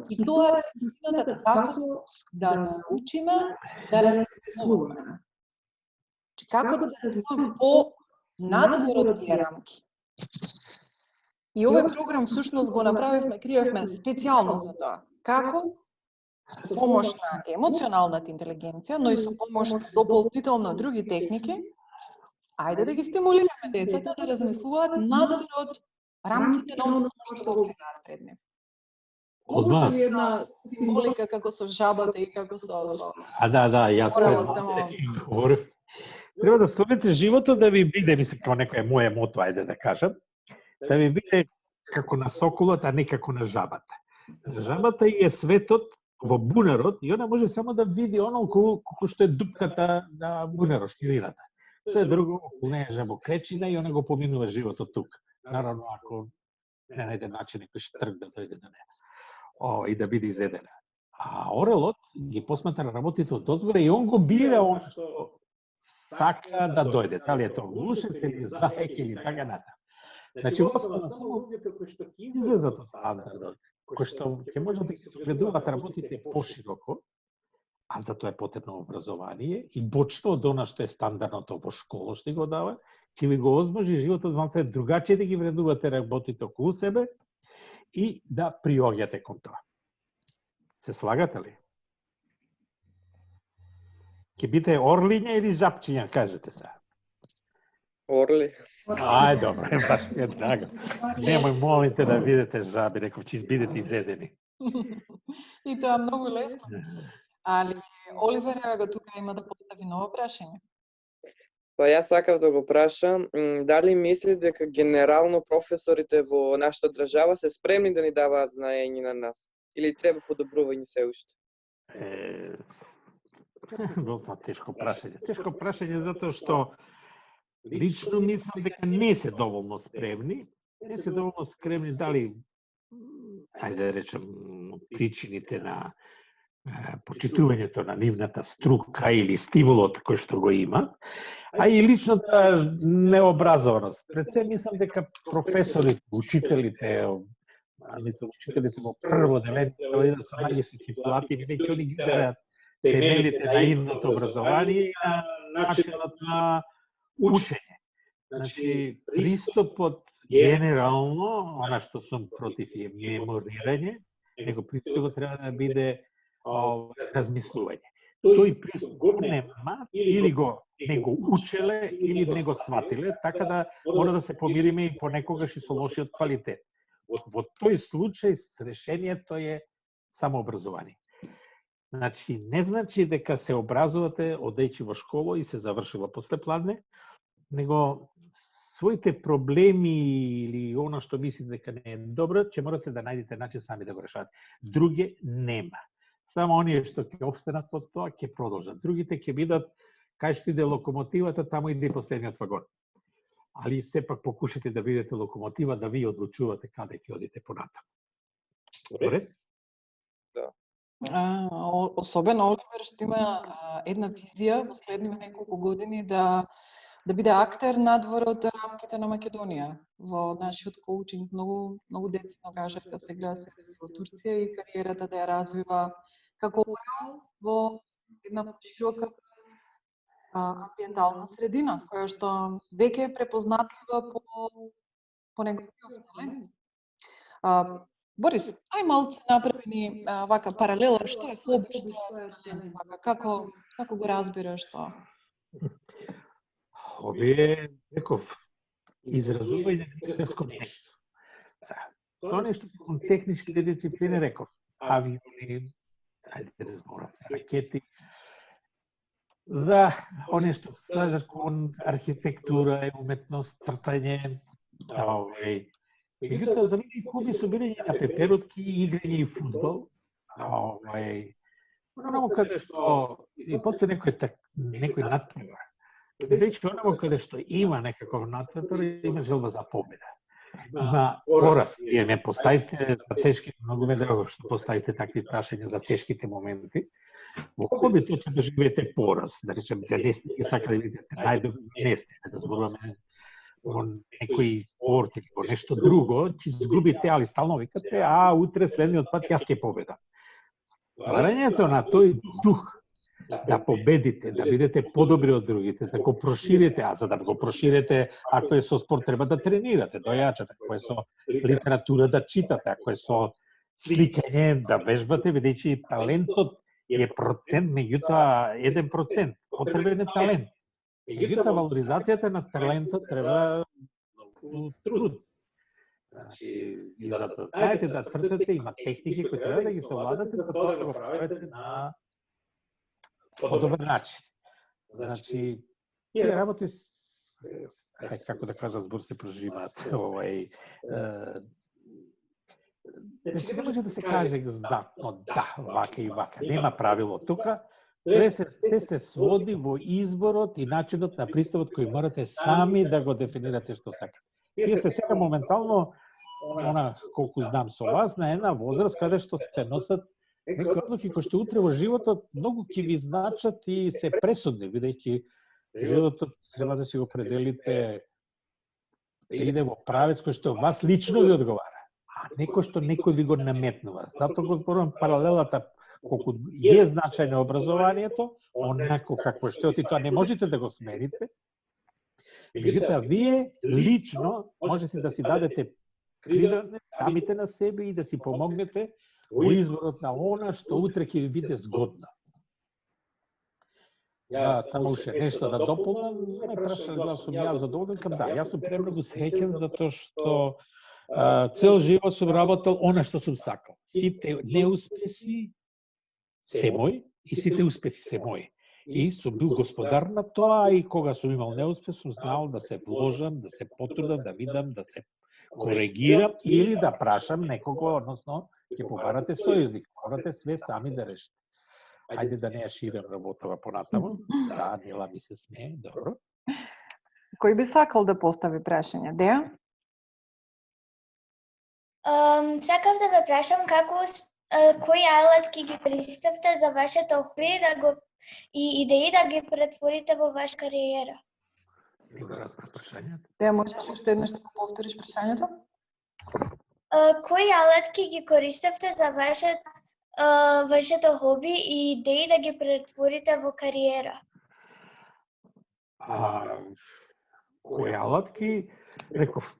И тоа е суштината како да научиме да размислуваме. Како да размислуваме по надвор од тие рамки. И овој програм всушност го направивме, криевме специјално за тоа. Како со помош на емоционалната интелигенција, но и со помош дополнително други техники, ајде да ги стимулираме децата да размислуваат надвор од рамките на оно што го гледаат пред нив. Одмah. Една символика како со жабата и како со... Јас говорив. Треба да створите животот да ви биде, мислам, како некоја моја мото, ајде да кажам, да ви биде како на соколот, а не како на жабата. Жабата е светот во бунарот и она може само да види оно колку што е дупката на бунарот, ширината. Све друго околу неја жабокречина и она го поминува животот тука. Наравно, ако не најде начин некој штрк да дојде до неја и да биде изедена. А орелот ги посматра работите од озгора и он го бира он што сака да дојде. Дали е тоа глушец или заек или така натаму. Значи, основа само луѓето кои што ќе излезат од стандардот, кои што ќе можат да ги согледуваат работите пошироко, а за тоа е потребно образование и бочно од она што е стандардното во школа што го дава, ќе ви го озможи животот малце другачие да ги вреднувате работите околу себе и да приоѓате кон тоа. Се слагате ли? Ќе биде орлиња или жапчиња, кажете се? Орли. Ај, добро, баш ми е драго. Немој, молите да видите жаби, реков, ќе бидете изедени. И тоа многу лесно. Али Оливер го тука има да постави ново прашање. Па јас сакав да го прашам, дали мисли дека генерално професорите во нашата држава се спремни да ни даваат знаење на нас? Или треба подобрување се уште? Доста тешко прашање. Тешко прашање затоа што лично мислам дека не се доволно спремни. Не се доволно спремни дали, ајде да речем, причините на почитувањето на нивната струка или стимулот кој што го имат, а и личната необразованост. Пред се мислам дека професорите, учителите мислам, учителите во прво деление треба да се највисоки плати, бидејќи они ги удараат темелите на идното образование и на начинот на учење. Значи, пристапот генерално, она што сум против е меморирање, него пристапот треба да биде размислување. Тој пристап го нема, или не го учеле, или не го сватиле, така да мора да се помириме и понекогаш и со лошиот квалитет. Во тој случај решението е самообразование. Значи, не значи дека се образувате, одејќи во школа и се завршила после пладне, него своите проблеми или она што мислите дека не е добро, ќе морате да најдете начин сами да го решавате. Други нема. Само оние што ќе обстанат под тоа ќе продолжат. Другите ќе бидат кај што иде локомотивата, таму иде и последниот вагон. Али сепак покушате да видите локомотива, да ви одлучувате каде ќе одите понатаму. Добре? Особено Оливер што има една визија во следниве неколку години да биде актер надвор од рамките на Македонија. Во нашиот коучинг многу децидно кажа да се гледа себе си во Турција и кариерата да ја развива како во една широка амбиентална средина, која што веќе е препознатлива по неговиот талент. Борис, ај малце направи ни вака паралела, што е хоби, што е талент, како го разбираш тоа? Хоби е, реков, изразување нешто нешто. Тоа нешто кон техничките дисциплини, реков, авиони, ајде да зборам се, ракети, за оне што слажа кон архитектура и уметност, цртање, меѓутоа за мене хоби со бирење на пеперутки, играње и фудбал, онамо каде што и после некој натпревар. Бидејќи онамо каде што има некаков натпревар, има желба за победа. Има пораз. Вие ме поставивте за тешки, многу ме драго што поставивте такви прашања за тешките моменти. Во хобито ќе доживеете пораз, да речем, да не сте сака да видите најдобро, не сте, да зборуваме во некој спорт или во нешто друго, ќе изгубите, али стално викате, утре следниот пат јас ќе победам. Стварањето на тој дух да победите, да бидете подобри од другите, да го проширите, за да го проширите, ако е со спорт треба да тренирате, да јачате, ако е со литература да читате, ако е со сликање да вежбате, бидејќи талентот е процент, меѓутоа 1%, потребен е талент. Меѓутоа валоризацијата на талентот треба труд. Значи, и за да знаете да цртате, има техники кои треба да ги совладате, за тоа да го правите на подобар начин. Значи, тие работи, како да кажа, збор се проживаат. Значи, не може да се каже екзактно да, вака и вака. Нема правило тука. Се се своди во изборот и начинот на пристапот кој морате сами да го дефинирате што сакате. Вие сте сега моментално, колку знам со вас, на една возраст каде што се носат некои одлуки кои што утре во животот многу ќе ви значат и се пресудни, бидејќи животот треба да си го определите да иде во правец кој што вас лично ви одговара, а некој што некој ви го наметнува. Затоа го зборувам паралелата, колку е значајно образованието, онако какво што и тоа не можете да го смените. Меѓутоа, вие лично можете да си дадете крилјане самите на себе и да си помогнете во изборот на она што утре ќе ви биде згодно. Само уште нешто да дополнам, ме прашали да сум јас задоволен, да, јас сум премногу среќен затоа што цел живот сум работел она што сум сакал. Сите неуспеси се мој и сите успеси се мои. И сум бил господар на тоа и кога сум имал неуспех, сум знал да се вложам, да се потрудам, да видам, да се коригирам или да прашам некого, односно ќе побарате сојузник. Морате све сами да решите. Ајде да не ја ширам работава понатаму. Да, Нела ми се смее, добро. Кој би сакал да постави прашање? Деја? Сакав да ве прашам кои алатки ги користевте за вашето хобби и идеи да ги претворите во ваша кариера? Не го разбрав прашањето. Деја, можеш уште еднаш да го повториш прашањето? кои алатки ги користевте за вашето хоби и идеи да ги претворите во кариера? Кои алатки? Реков,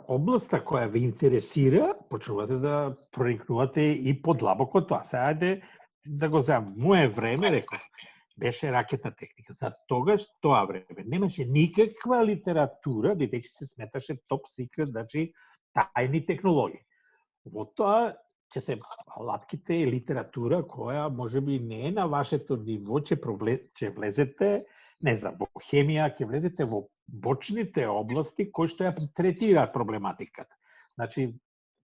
областа која ве интересира, почнувате да проникнувате и подлабоко тоа. Сега ајде да го земам. Мое време, реков, беше ракетна техника. За тогаш тоа време немаше никаква литература, бидејќи се сметаше топ секрет, значи тајни технологии. Во тоа ќе се алатките и литература која можеби не е на вашето ниво, ќе влезете, не знам, во хемија, ќе влезете во бочните области кои што ја третираат проблематиката. Значи,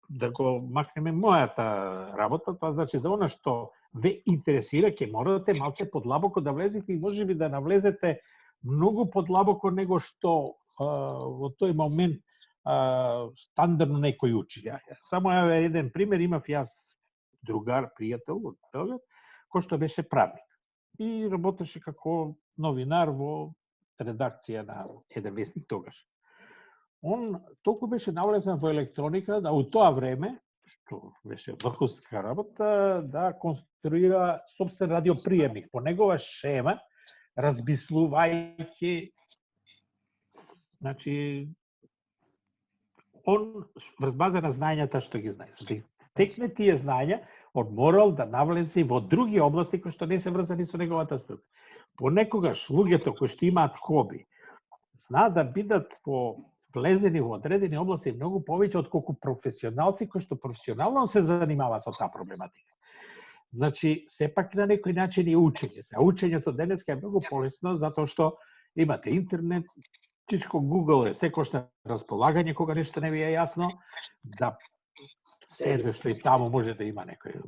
да го макнеме мојата работа, тоа значи за она што ве интересира, ќе морате малце подлабоко да влезете и можеби да навлезете многу подлабоко него што во тој момент стандардно некој учи. Само еден пример, имав јас другар, пријател од Белград, кој што беше правник и работеше како новинар во редакција на еден вестник тогаш. Он толку беше навлезен во електроника да у тоа време, што беше врховска работа, да конструира собствен радиоприемник по негова шема, размислувајќи, значи, он врз база на знањата што ги знае. За да стекне тие знања, он морал да навлезе во други области кои што не се врзани со неговата струка. Понекогаш луѓето кои што имаат хоби, знаат да бидат влезени во одредени области многу повеќе отколку професионалци кои што професионално се занимаваат со таа проблематика. Значи, сепак на некој начин и учење. Се учењето денеска е многу полесно затоа што имате интернет, чичко Google е секој што располагање кога нешто не ви е јасно, да седе што и таму може да има некој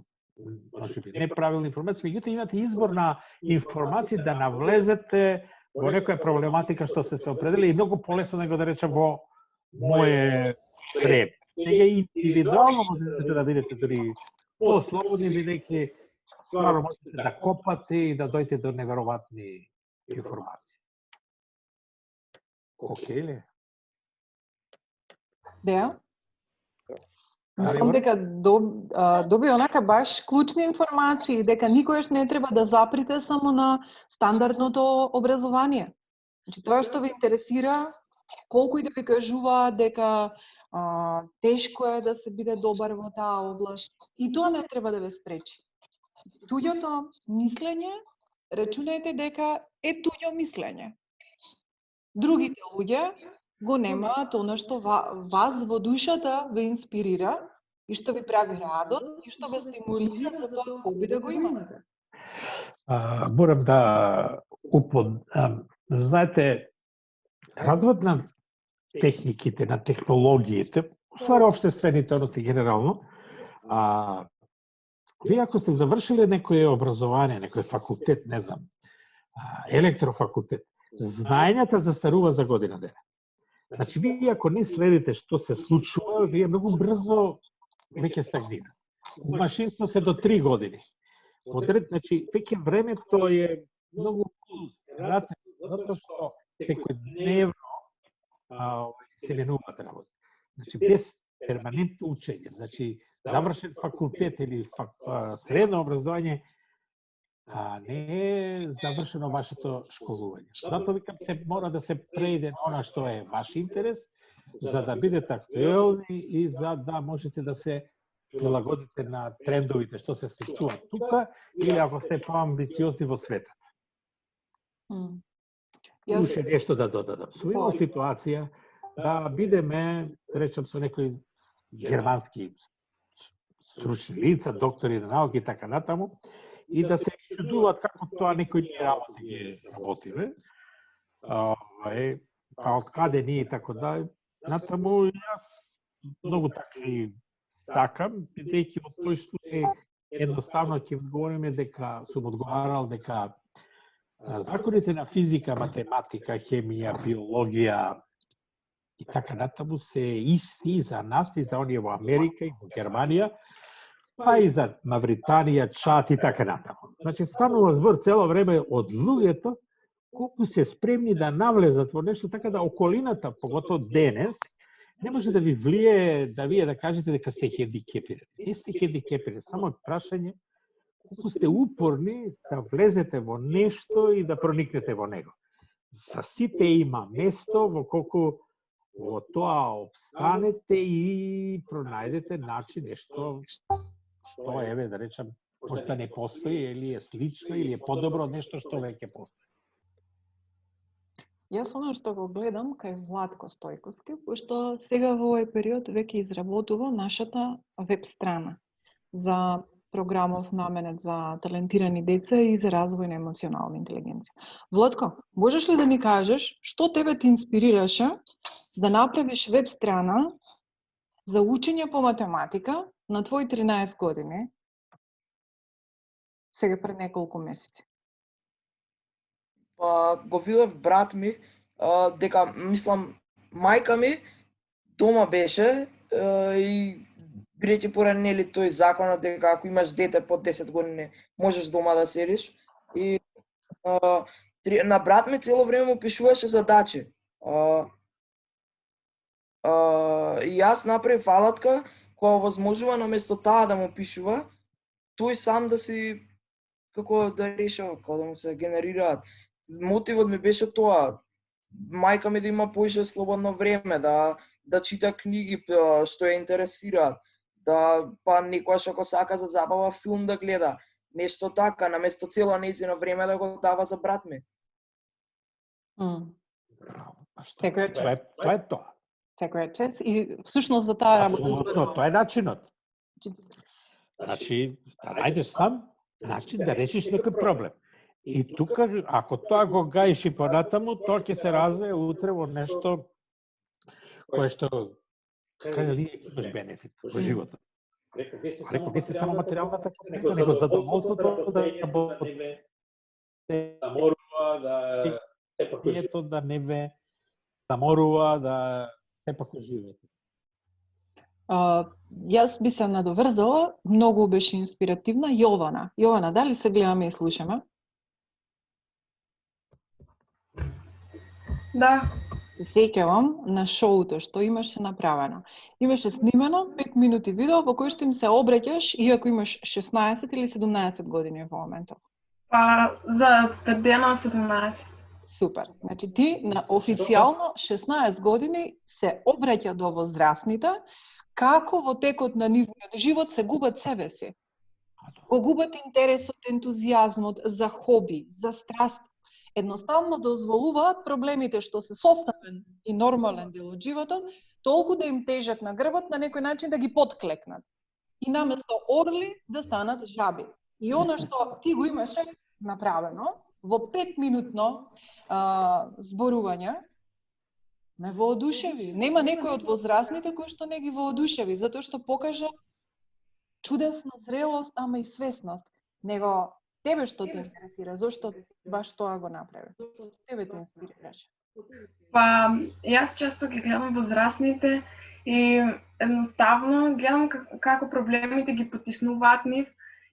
можеби неправилни информации, меѓутоа имате избор на информации да навлезете во некоја проблематика што се определи и многу полесно него да речем во моје време. Сега индивидуално можете да бидете дори послободни, бидејќи стварно можете да копате и да дојдете до неверојатни информации. Океј ли? Беа? Мислам дека доби онака баш клучни информации, дека никогаш не треба да заприте само на стандардното образование. Значи, тоа што ве интересира, колку и да ви кажува дека тешко е да се биде добар во таа област, и тоа не треба да ве спречи. Туѓото мислење, рачунајте дека е туѓо мислење. Другите луѓе го немаат она што вас во душата ве инспирира и што ви прави радост и што ве стимулира за тоа хоби да го имате. Морам да знаете, развојот на техниките, на технологиите, ствари општествените односи генерално, вие ако сте завршиле некој образование, некој факултет, не знам, електрофакултет, знаењата застарува за година дена. Значи, вие ако не следите што се случува, вие многу брзо веќе стагнира. Машинство се до 3 години. Значи, веќе времето е многу затоа што секојдневно се менуваат работи. Значи, без перманентно учење, значи, завршен факултет или средно образование, не е завршено вашето школување. Затоа викам се мора да се преиде на она што е ваш интерес, за да бидете актуелни и за да можете да се прилагодите на трендовите што се случуваат тука или ако сте поамбициозни во светот. Уште нешто да додадам. Со оваа ситуација да бидеме, речем, со некои германски стручни лица, доктори на науки и така натаму, и да се чудуваат како тоа некои работи ги работиле. Па од каде ние и така да. Натаму јас многу така и сакам, бидејќи во тој случај едноставно ќе говориме дека сум одговарал дека законите на физика, математика, хемија, биологија и така натаму се исти за нас и за оние во Америка и во Германија, па и за Мавританија, Чад и така натаму. Значи, станува збор цело време од луѓето колку се спремни да навлезат во нешто, така да околината, поготово денес, не може да ви влие да вие да кажете дека сте хендикепирани. Не сте хендикепирани, само прашање колку сте упорни да влезете во нешто и да проникнете во него. За сите има место во колку во тоа обстанете и пронајдете начин нешто што еве да речам можда не постои или е слично или е подобро од нешто што веќе постои. Јас оно што го гледам кај Владко Стојковски, пошто сега во овој период веќе изработува нашата веб страна за програмов наменет за талентирани деца и за развој на емоционална интелигенција. Владко, можеш ли да ни кажеш што тебе те инспирираше да направиш веб страна за учење по математика на твои 13 години, сега пред неколку месеци? Па го видев брат ми, дека, мислам, мајка ми дома беше и бидејќи поред нели тој законот дека ако имаш дете под 10 години можеш дома да седиш и на брат ми цело време му пишуваше задачи. И јас направив алатка која возможува наместо таа да му пишува, тој сам да си како да решава, како да му се генерираат. Мотивот ми беше тоа, мајка ми да има поише слободно време, да чита книги што ја интересираат, да па некојаш ако сака за забава филм да гледа, нешто така, наместо цело нејзино време да го дава за брат ми. Тоа е тоа. Секоја чест и всушност за таа работа. Апсолутно, тоа е начинот. Значи, да најдеш сам начин да решиш некој проблем. И тука, ако тоа го гаиш и понатаму, тоа ќе се развие утре во нешто кое што кај ли имаш бенефит во животот. Реков, не се само материјалната компонента, него задоволството да морува да ето да не ве заморува да сепак уживате. Јас би се надоврзала, многу беше инспиративна Јована. Јована, дали се гледаме и слушаме? Да. Се сеќавам на шоуто што имаше направено. Имаше снимено 5 минути видео во кој што им се обраќаш иако имаш 16 или 17 години во моментов. Па за 5 дена 17. Супер. Значи ти на официјално 16 години се обраќа до возрастните како во текот на нивниот живот се губат себе си. Го губат интересот, ентузијазмот за хоби, за страст. Едноставно дозволуваат проблемите што се составен и нормален дел од животот, толку да им тежат на грбот на некој начин да ги подклекнат. И наместо орли да станат жаби. И она што ти го имаше направено во 5-минутно зборување, ме воодушеви. Нема некој од возрастните кој што не ги воодушеви, затоа што покажа чудесна зрелост, ама и свесност. Него тебе што те интересира, зошто баш тоа го направи? Зошто тебе те инспирираше? Па, јас често ги гледам возрастните и едноставно гледам како проблемите ги потиснуваат нив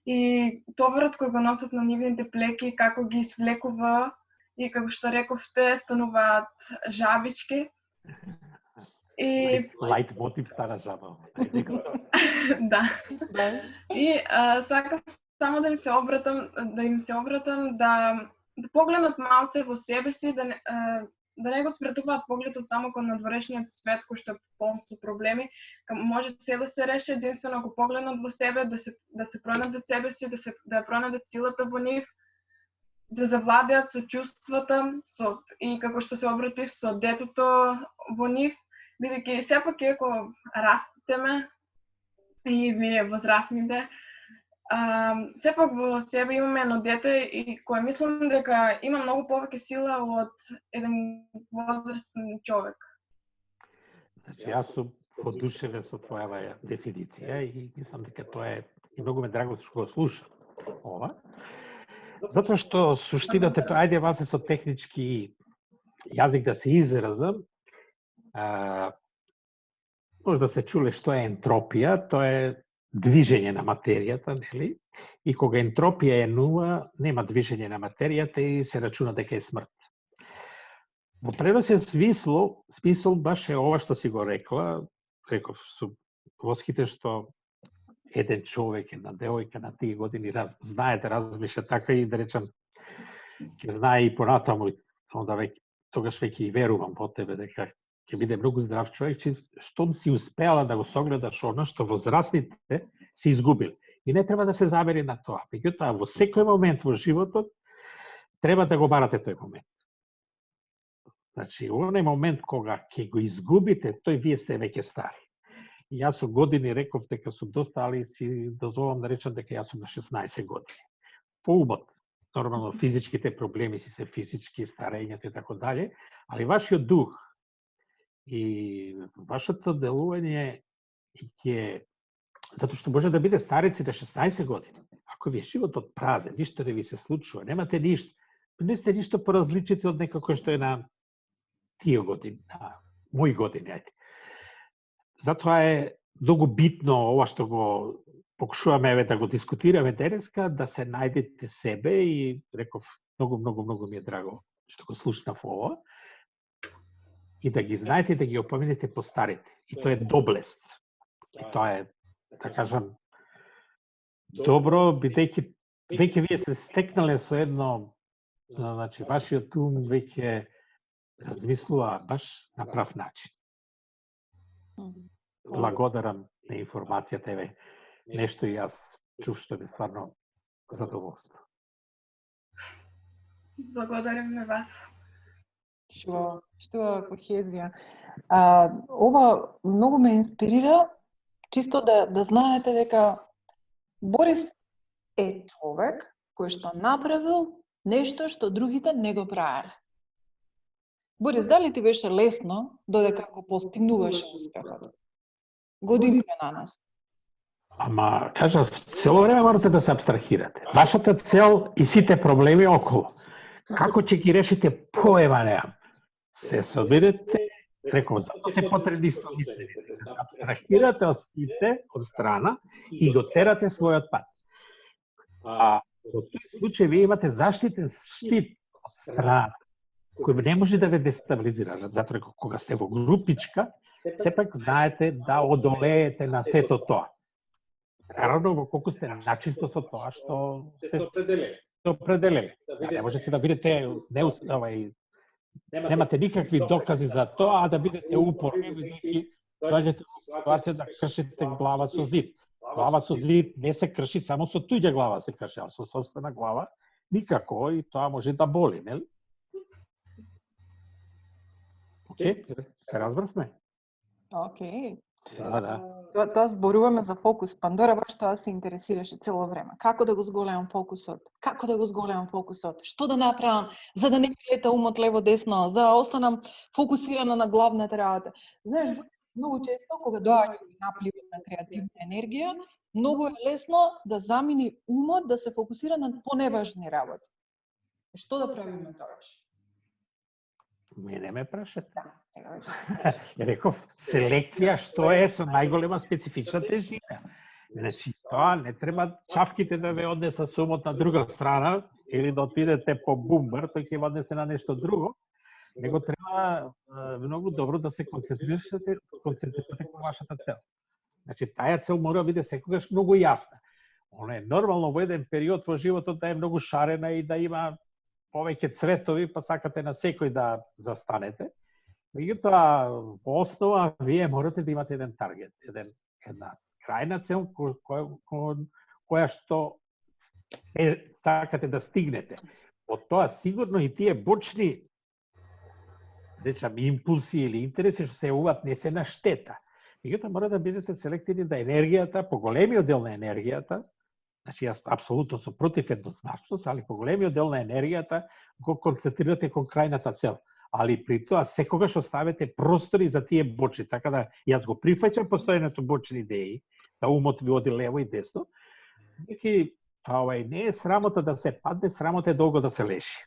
и товарот кој го носат на нивните плеки, како ги извлекува и како што рековте, стануваат жабички. И лајт мотив стара жаба. да. И сакам само да им се обратам да погледнат малце во себе си, да не го спретуваат погледот само кон надворешниот свет кој што е полн со проблеми. Може се да се реши единствено ако погледнат во себе, да се пронајдат себе си, да пронајдат силата во нив, да завладеат со чувствата, и како што се обратив со детето во нив, бидејќи сепак ако растеме и вие возрастните, сепак во себе имаме едно дете и кој мислам дека има многу повеќе сила од еден возрастен човек. Значи, јас сум воодушевен со твојава дефиниција и мислам дека тоа е и многу ме драго што го слушам ова. Затоа што суштината е тоа, ајде малце со технички јазик да се изразам, може да се чуле што е ентропија, тоа е движење на материјата, нели? И кога ентропија е нула, нема движење на материјата и се рачуна дека е смрт. Во преносен смисол баш е ова што си го рекла, реков со восхитен што еден човек, една девојка на тие години знаете, размишля така и да речам ќе знае и понатаму, онда веќе тогаш веќе и верувам во тебе дека ќе биде многу здрав човек, што си успеала да го согледаш она што возрастните се изгубили. И не треба да се замери на тоа. Меѓутоа, во секој момент во животот треба да го барате тој момент. Значи, оној момент кога ќе го изгубите, тој вие сте веќе стари. И јас со години реков дека сум доста, али си дозволам да речам дека јас сум на 16 години. По умот, нормално физичките проблеми си се физички, старењето и така дале, али вашиот дух и вашето делување ќе, затоа што може да биде старици на 16 години. Ако ви е животот празен, ништо не ви се случува, немате ништо, не сте ништо поразличити од некако што е на тие години, на мои години, ајде. Затоа е многу битно ова што го покушуваме да го дискутираме денеска, да се најдете себе и реков многу ми е драго што го слушнав ова и да ги знаете и да ги опоменете по старите. И тоа е доблест. И тоа е, да кажам, добро, бидејќи веќе вие се стекнале со едно, значи, вашиот ум веќе размислува баш на прав начин. Благодарам на информацијата, еве, нешто и јас чув што ми стварно задоволство. Благодарам на вас. Што кохезија. Ова многу ме инспирира, чисто да знаете дека Борис е човек кој што направил нешто што другите не го правеле. Борис, дали ти беше лесно додека го постигнуваше успехот? Години на нас. Ама, кажав, цело време морате да се абстрахирате. Вашата цел и сите проблеми околу. Како ќе ги решите, поема неам. Се соберете, реков, затоа се потребни столици. Да се абстрахирате од сите, од страна и го терате својот пат. А во тој случај вие имате заштитен штит од страна, кој не може да ве дестабилизира. Затоа кога сте во групичка, сепак знаете да одолеете на сето тоа. Наравно, во колку сте начисто со тоа што сте определени. Не можете да бидете немате никакви докази за тоа, а да бидете упорни, бидејќи доаѓате во ситуација да кршите глава со зид. Глава со зид не се крши само со туѓа глава се крши, а со собствена глава никако, и тоа може да боли, нели? Океј, се разбравме? Океј. Да. Тоа зборуваме за фокус. Пандора баш тоа се интересираше цело време. Како да го зголемам фокусот? Како да го зголемам фокусот? Што да направам за да не ми лета умот лево-десно, за да останам фокусирана на главната работа? Знаеш, многу често кога доаѓа напливот на креативна енергија, многу е лесно да замини умот да се фокусира на поневажни работи. Што да правиме тогаш? Мене ме прашате. Да. Реков, селекција што е со најголема специфична тежина. Значи, тоа не треба чавките да ве однесат со умот на друга страна или да отидете по бумбар, тој ќе ве однесе на нешто друго, него треба многу добро да се концентрирате кон вашата цел. Значи, таа цел мора да биде секогаш многу јасна. Она е нормално во еден период во животот да е многу шарена и да има повеќе цветови, па сакате на секој да застанете. Меѓутоа, во основа, вие морате да имате еден таргет, една крајна цел која што сакате да стигнете. Од тоа сигурно и тие бочни импулси или интереси што се јавуваат не се на штета. Меѓутоа, мора да бидете селективни да енергијата, поголемиот дел на енергијата, значи јас апсолутно сум против еднозначност, али поголемиот дел на енергијата го концентрирате кон крајната цел. Али при тоа секогаш оставете простори за тие бочни, така да јас го прифаќам постојаното бочни идеи, да умот ви оди лево и десно, дека не е срамота да се падне, срамота е долго да се лежи.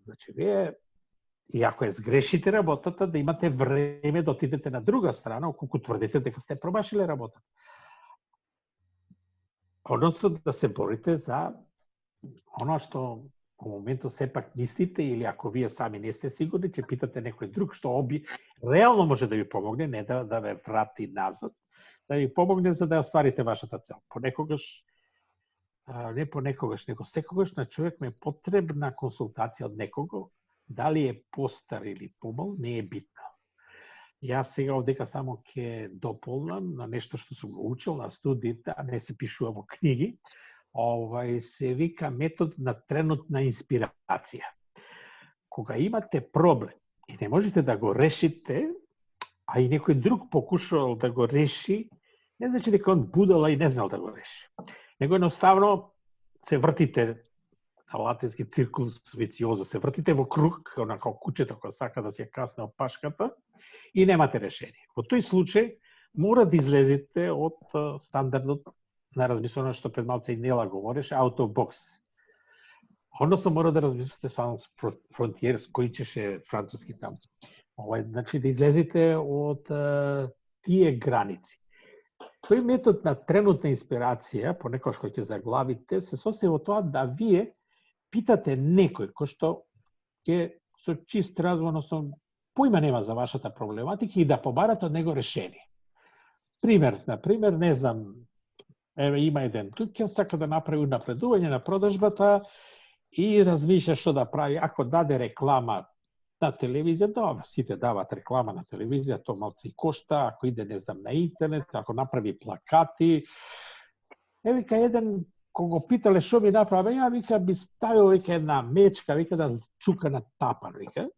Значи, вие, и ако е сгрешите работата, да имате време да отидете на друга страна, околку тврдите дека сте промашиле работата. Односно да се борите за оно што во моментот сепак мислите, или ако вие сами не сте сигурни, ќе питате некој друг што реално може да ви помогне, не да ве врати назад, да ви помогне за да остварите вашата цел. Понекогаш, не понекогаш, него секогаш на човек ме потребна консултација од некого, дали е постар или помал, не е битно. Јас сега овдека само ќе дополнам на нешто што сум го учил на студиите, а не се пишува во книги, се вика метод на тренутна инспирација. Кога имате проблем и не можете да го решите, а и некој друг покушал да го реши, не значи дека он будала и не знал да го реши. Него едноставно се вртите на латински циркус вициозо, се вртите во круг, онако кучето кој сака да се касне опашката и немате решение. Во тој случај мора да излезете од стандардот на размислено што пред малце и Нела говореше, out of box. Односно мора да размислите sans frontières, кој чеше француски там. Значи да излезете од тие граници. Тој метод на тренутна инспирација, понекогаш кој ќе заглавите, се состои во тоа да вие питате некој кој што ќе со чист разум, односно поима нема за вашата проблематика и да побарате од него решение. Например, не знам, еве има еден тук ќе сака да направи напредување на продажбата и размишља што да прави. Ако даде реклама на телевизија, добро, сите дават реклама на телевизија, то малци кошта, ако иде, не знам, на интернет, ако направи плакати. Вика еден, кога го питале што би направи, ја вика би ставил една мечка, вика да чука на тапан, вика.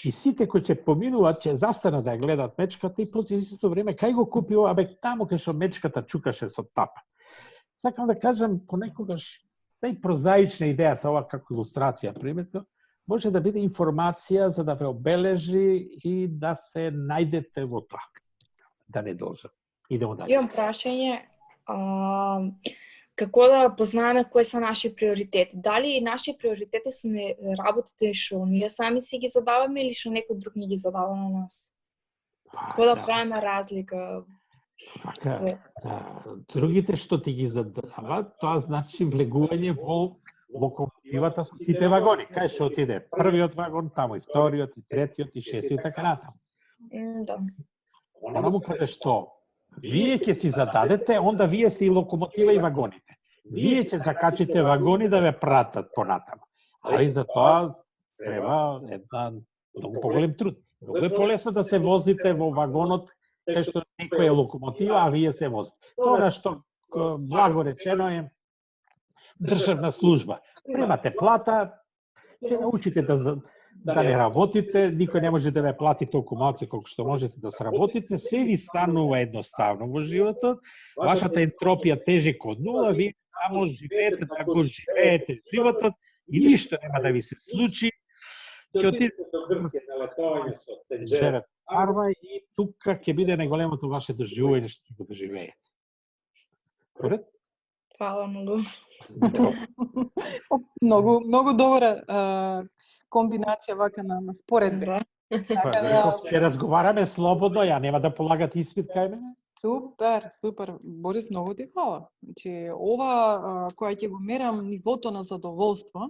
И сите кои ќе поминуваат, ќе застанат да ја гледат мечката и после истото време, кај го купил, таму кај што мечката чукаше со тапан. Сакам да кажам, понекогаш, прозаична идеја со ова како илустрација, примерно, може да биде информација за да ве обележи и да се најдете во тоа. Да не должам. Идемо даје. Имам прашање, како да познаеме кои се наши приоритети? Дали наши приоритети се работите што ние сами си ги задаваме или што некој друг ни ги задава на нас? Како да правиме разлика? Така, другите што ти ги задават, тоа значи влегување во локомотивата со сите вагони. Кај што отиде првиот вагон, таму и вториот, и третиот, и шестиот, и така натаму. Да. Она му каже што вие ќе си зададете, онда вие сте и локомотива и вагоните. Вие ќе закачите вагони да ве пратат понатаму. Али за тоа треба една многу поголем труд. Многу е полесно да се возите во вагонот кај што некој е локомотива, а вие се возите. Тоа што благо речено е државна служба. Примате плата, ќе научите да не работите, никој не може да ве плати толку малце колку што можете да сработите, се ви станува едноставно во животот, вашата ентропија тежи код нула, вие само живеете да го живеете животот и ништо нема да ви се случи. Ќе отидете до Грција на летување со тенџерет арма и тука ќе биде најголемото ваше доживување што ќе го доживеете. Поред? Фала многу. Многу добра комбинација вака на споредби. Ќе разговараме слободно, ја нема да полагате испит кај мене. Супер. Борис, многу ти фала. Значи, ова која ќе го мерам нивото на задоволство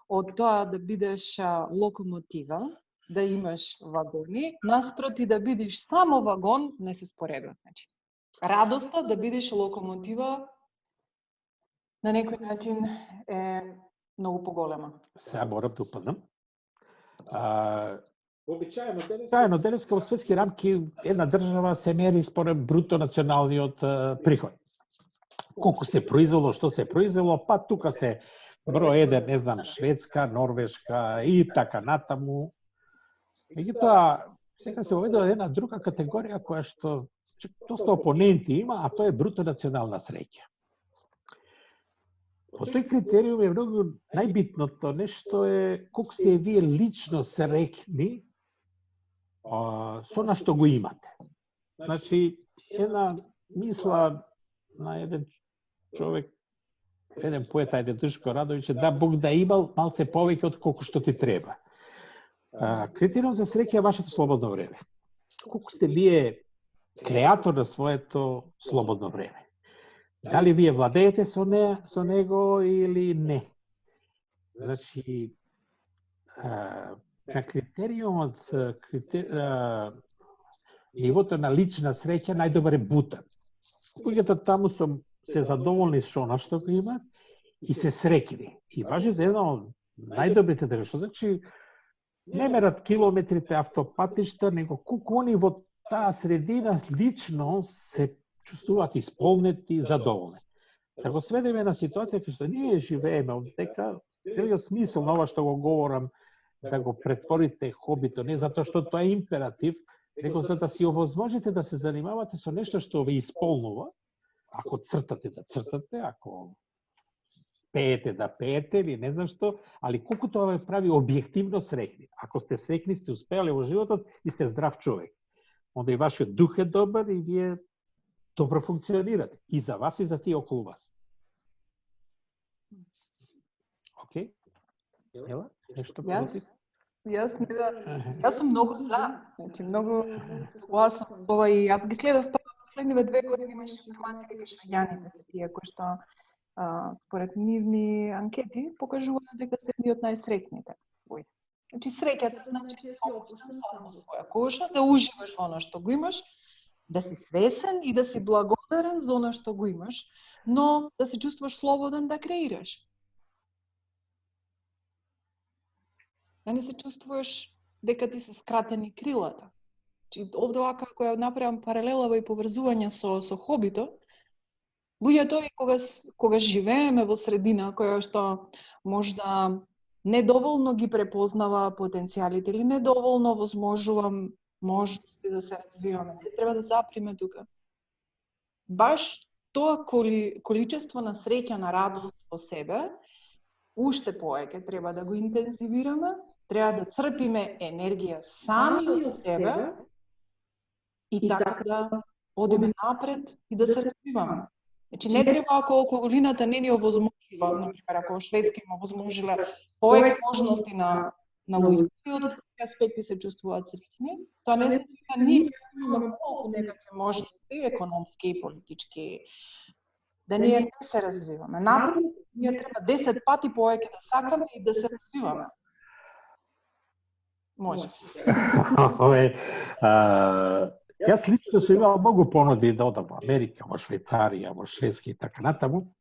од тоа да бидеш локомотива, да имаш вагони, наспроти да бидеш само вагон, не се споредува. Значи, радоста да бидеш локомотива на некој начин е многу поголема. Сега морам да упаднам. Вообичаено денеска во светски рамки една држава се мери според бруто националниот приход. Колку се произвело, што се произвело, па тука се број 1, не знам, Шведска, Норвешка и така натаму. Меѓутоа, сега се воведува една друга категорија која што доста опоненти има, а тоа е бруто национална среќа. По тој критериум е многу најбитното нешто е колку сте вие лично среќни со на што го имате. Значи, една мисла на еден човек, еден поет, еден Душко Радовиќ, да Бог да имал малце повеќе од колку што ти треба. Критериум за среќа е вашето слободно време. Колку сте вие креатор на своето слободно време. Дали вие владеете со него или не? Значи, на критериумот, нивото на лична среќа најдобар е Бутан. Луѓето таму се задоволни со она што го имат и се среќни. И важи за една од најдобрите држави. Значи, не мерат километрите автопатишта, него колку они во таа средина лично се чувствуваат исполнети и задоволни. Да го сведеме на ситуација која што ние живееме, дека целиот смисол на ова што го говорам, да го претворите хобито, не затоа што тоа е императив, него за да си овозможите да се занимавате со нешто што ве исполнува, ако цртате да цртате, ако пеете да пеете или не знам што, али колку тоа ве прави објективно среќни. Ако сте среќни, сте успеале во животот и сте здрав човек. Онда и вашиот дух е добар и вие добро функционирате. И за вас и за тие околу вас. Океј? Ела? Нешто против? Јас сум многу за. Значи, многу согласна со ова и јас ги следав тоа последниве 2 години, имаше информации дека швеѓаните се тие кои што според нивни анкети покажуваат дека се едни од најсреќните. Значи среќата значи само своја коша, да уживаш во она што го имаш, да си свесен и да си благодарен за она што го имаш, но да се чувствуваш слободен да креираш. Да не се чувствуваш дека ти се скратени крилата. Значи, овде вака, ако ја направам паралела и поврзување со хобито, луѓето и кога живееме во средина која што можда недоволно ги препознава потенцијалите или недоволно возможува можности да се развиваме, не треба да заприме тука. Баш тоа количество на среќа, на радост во себе, уште повеќе треба да го интензивираме, треба да црпиме енергија сами од себе и така да одиме напред и да се развиваме. Значи не треба ако околината не ни овозможува, например ако Шведска има овозможила повеќе можности на луѓето од аспекти се чувствуваат среќни, тоа не значи дека ние имаме колку некакви можности економски и политички да ние не се развиваме. Напротив, ние треба 10 пати повеќе да сакаме и да се развиваме. Може. Јас лично сум имал многу понуди да одам во Америка, во Швајцарија, во Шведска и така натаму.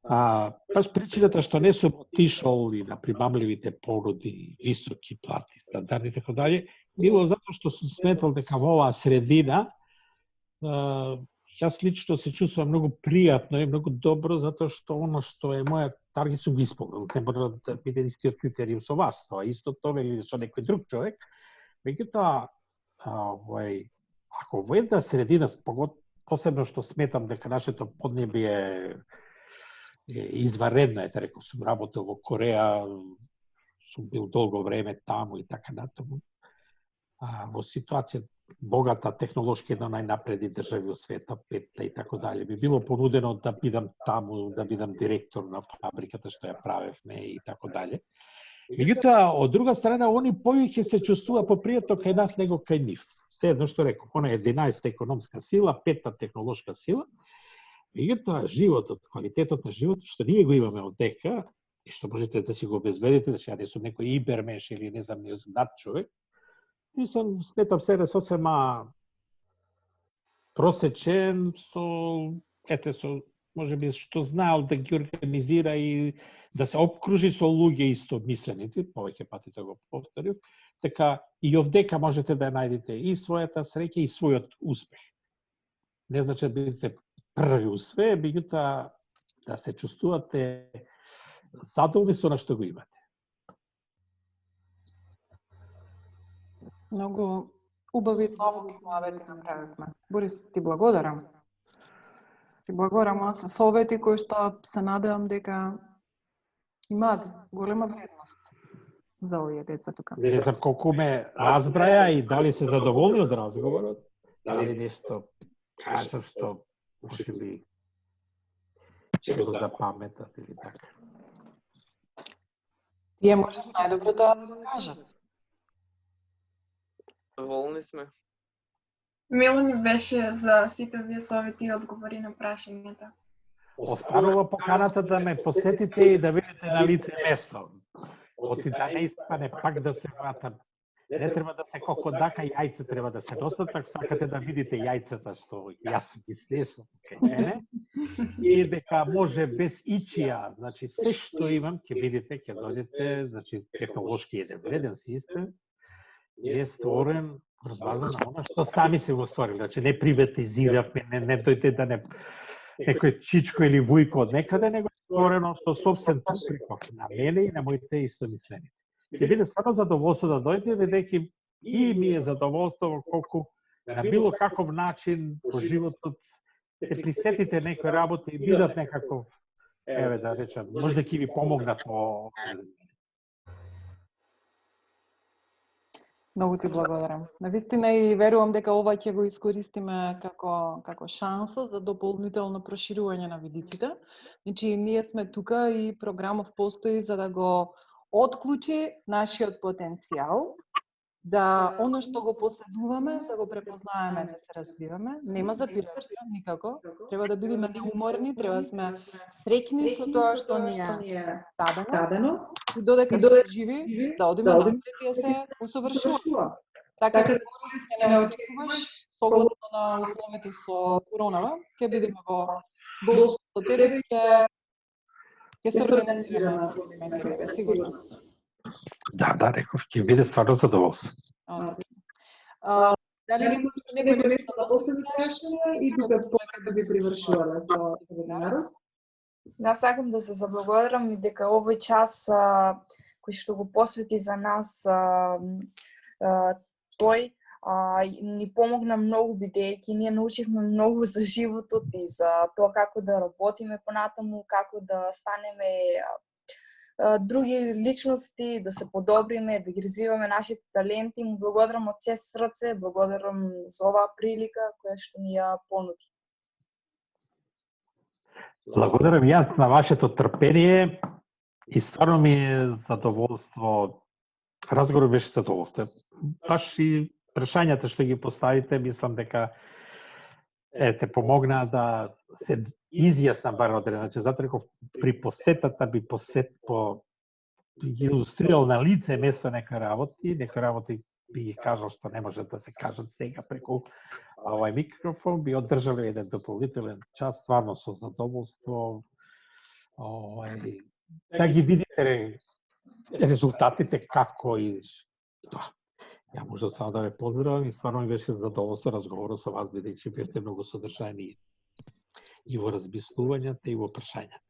Баш причината што не сум отишол и на примамливите понуди, високи плати, стандарди и така дале, било затоа што сум сметал дека во оваа средина јас лично се чувствувам многу пријатно и многу добро, затоа што оно што е мојот таргет сум го исполнил. Не мора да биде истиот критериум со вас, тоа исто тоа или со некој друг човек. Меѓутоа, ако во една средина, посебно што сметам дека нашето поднебие е изваредно, ете рекол, сум работел во Кореја, сум бил долго време таму и така натаму. Во ситуација богата, технолошки една најнапредни држави во света, петта и така дале, би било понудено да бидам таму, да бидам директор на фабриката што ја правевме и така дале. Меѓутоа, од друга страна, они повеќе се чувствува попријатно кај нас него кај нив. Се едно што реков, она е 11-та економска сила, 5-та технолошка сила. Меѓутоа, животот, квалитетот на животот, што ние го имаме од дека, и што можете да си го обезбедите, да ја не сум некој ибермеш или не знам, над човек, и сам сметам себе сосема просечен, со можеби што знаел да ги организира и да се обкружи со луѓе исто мисленици, повеќе пати тоа го повторив, така и овдека можете да најдете и својата среќа и својот успех. Не значи да бидете први успех, меѓутоа да се чувствувате задоволни со што го имате. Многу убави длабоки муабети направивме. Борис, ти благодарам. Ти благодарам за совети кои што се надевам дека имаат голема вредност за овие деца тука. Не знам колку ме разбраја и дали се задоволни од разговорот, дали нешто кажа што може би ќе го запаметат или така. Тие може најдобро да кажат. Доволни сме. Мило ни беше за сите вие совети и одговори на прашањата. останува поканата да ме посетите и да видите на лице место. Оти да не испане пак да се вратам. Не треба да се кокодака, јајца треба да се носат, ако сакате да видите јајцата што јас ги снесам кај мене. И дека може без ичија, значи се што имам, ќе видите, ќе дојдете, значи технолошки е вреден систем, е створен врз база на она што сами се го створили. Значи не приватизиравме, не дојде да не некој чичко или вујко од некаде, него е створено со собствен приков на мене и на моите истомисленици. Ќе биде стварно задоволство да дојде, бидејќи и ми е задоволство колку на било каков начин по животот се присетите некои работи и видат некаков, еве да речам, можда ќе ви помогнат во... Многу ти благодарам. Навистина и верувам дека ова ќе го искористиме како шанса за дополнително проширување на видиците. Значи, ние сме тука и програмов постои за да го отклучи нашиот потенцијал, да оно што го поседуваме, да го препознаеме, да се развиваме. Нема запирачка, никако. Треба да бидеме неуморни, треба да сме среќни со тоа што ни е дадено. И додека сме живи, да одиме напред и да се усовршуваме. Така ќе не очекуваш, согласно на условите со коронава, ќе бидеме во со тебе, ќе се организираме во некаде, сигурно. Да, реков, ќе биде стварно задоволство. Дали некој нешто да остави прашање и тука да би привршувала со вебинарот? Јас сакам да се заблагодарам и дека овој час кој што го посвети за нас тој ни помогна многу, бидејќи ние научивме многу за животот и за тоа како да работиме понатаму, како да станеме други личности, да се подобриме, да ги развиваме нашите таленти. Му благодарам од се срце, благодарам за оваа прилика која што ни ја понуди. Благодарам јас на вашето трпение и стварно ми е задоволство. Разговорот беше задоволство. Баш и прашањата што ги поставите, мислам дека те помогнаа да се изјасна бар одреден начин. Затоа реков при посетата би илустрирал на лице место некои работи би ги кажал што не можат да се кажат сега преку овај микрофон, би одржале еден дополнителен час, стварно со задоволство. Да ги видите резултатите како и тоа. Ја можам само да ве поздравам и стварно ми беше задоволство разговорот со вас, бидејќи бевте многу содржајни и во размислувањата и во прашањата.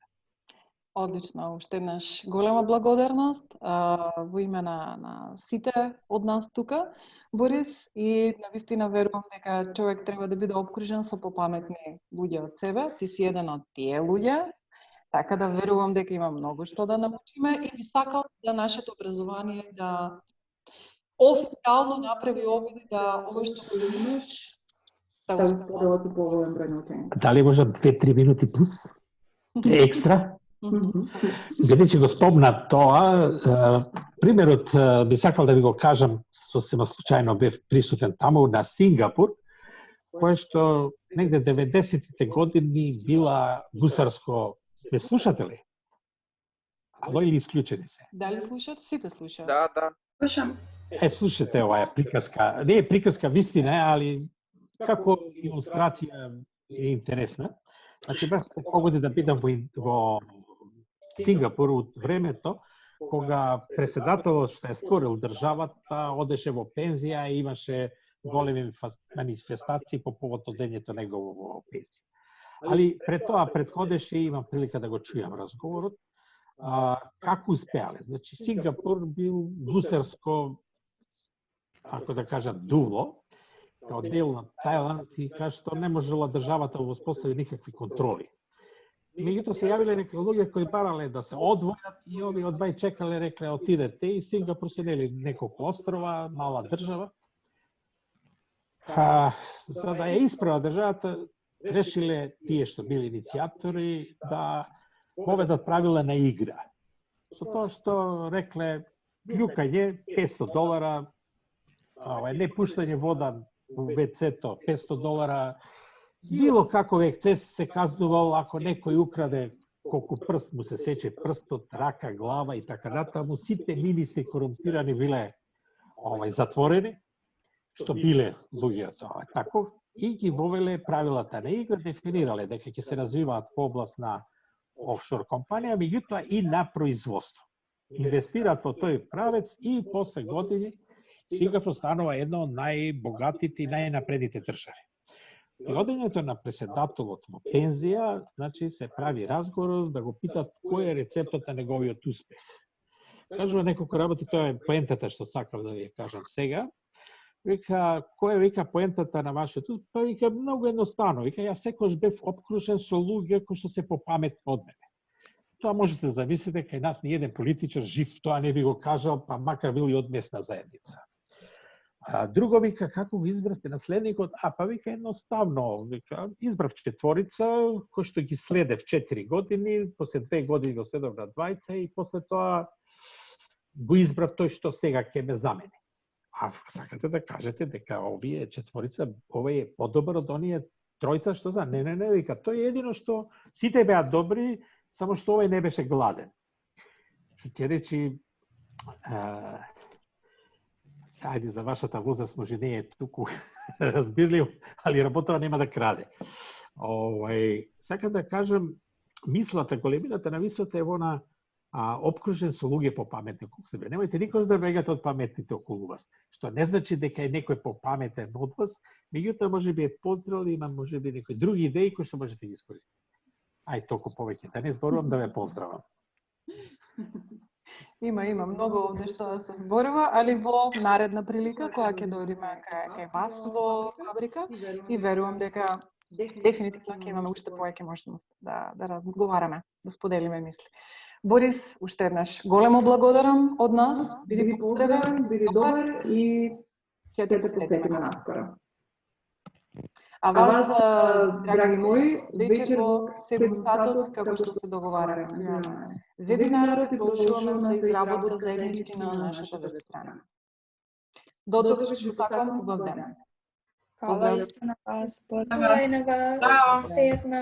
Одлично, уште еднаш голема благодарност во име на сите од нас тука, Борис, и навистина верувам дека човек треба да биде обкружен со попаметни луѓе од себе. Ти си еден од тие луѓе, така да верувам дека има многу што да научиме и би сакал да нашето образование да официјално направи обиди да овој што го имаш да го споделат и поголем број на ученици. Дали може 2-3 минути плюс? Екстра? Бидејќи го спомна тоа, примерот би сакал да ви го кажам, сосема случајно бев присутен таму на Сингапур, кое што негде 90-тите години била гусарско. Ме слушате ли? Ало или исклучени се? Дали слушат? Сите слушаат. Да. Слушам. Слушате оваа приказка. Не е приказка вистина, али како илустрација е интересна. Значи, баш се погоди да бидам во Сингапур од времето, кога преседателот што е створил државата одеше во пензија и имаше големи манифестации по повод одењето негово во пензија. Али пред тоа предходеше и имам прилика да го чујам разговорот. Како успеале? Значи, Сингапур бил гусарско, ако да кажам, дувло, као дел на Тајланд и кај што не можела државата да воспостави никакви контроли. Меѓутоа се јавиле некои луѓе кои барале да се одвојат и овие одвај чекале, рекле отидете и Сингапур се нели неколку острова, мала држава. За да ја исправа државата, решиле тие што били иницијатори да поведат правила на игра. Со тоа што рекле клјукање $500, не пуштање вода во WC-то $500, било каков ексцес се казнувал ако некој украде колку прст му се сече прстот, рака, глава и така натаму, сите министри корумпирани биле затворени, што биле луѓето таков, и ги вовеле правилата на игра, дефинирале дека ќе се развиваат во област на офшор компанија, меѓутоа и на производство. Инвестираат во тој правец и после години Сингапур станува една од најбогатите и најнапредните држави. При одењето на преседателот во пензија, значи се прави разговор да го питат кој е рецептот на неговиот успех. Кажува неколку работи, тоа е поентата што сакам да ви кажам сега. Вика, кој е поентата на вашето? Па вика, многу едноставно. Вика, јас секогаш бев обкружен со луѓе кои што се попаметни од мене. Тоа можете да замислите, кај нас ни еден политичар жив тоа не би го кажал, па макар бил и од местна заедница. Друго вика, како го избравте наследникот? Па вика, едноставно, вика, избрав четворица, кои што ги следев 4 години, после 2 години го следов на двајца и после тоа го избрав тој што сега ќе ме замени. Сакате да кажете дека овие четворица, овој е подобар од оние тројца што за? Не, вика, тој е едино што сите беа добри, само што овој не беше гладен. Што ќе речи, ајде за вашата возраст може не е туку разбирлив, али работава нема да краде. Сакам да кажам, мислата, големината на мислата е вона обкружен со луѓе попаметни околу себе. Немојте никош да бегате од паметните околу вас. Што не значи дека е некој попаметен од вас, меѓутоа може би е позрел, има може би некои други идеи кои што можете да ги искористите. Ај толку повеќе, да не зборувам, да ве поздравам. Има многу овде што да се зборува, али во наредна прилика, која ќе дојдеме кај вас во фабрика, и верувам дека дефинитивно ќе имаме уште повеќе можност да разговараме, да споделиме мисли. Борис, уште еднаш големо благодарам од нас. Биди поздравен, биди добар и ќе те посетиме наскоро. А вас, драги мои, вечер во 7 сатот, како што се договараме. Вебинарот проучуваме за изработка заеднички на нашата веб страна. До тогаш ви сакам убав ден. Hvala isto na vas. Pozdrav na vas. Prijetno.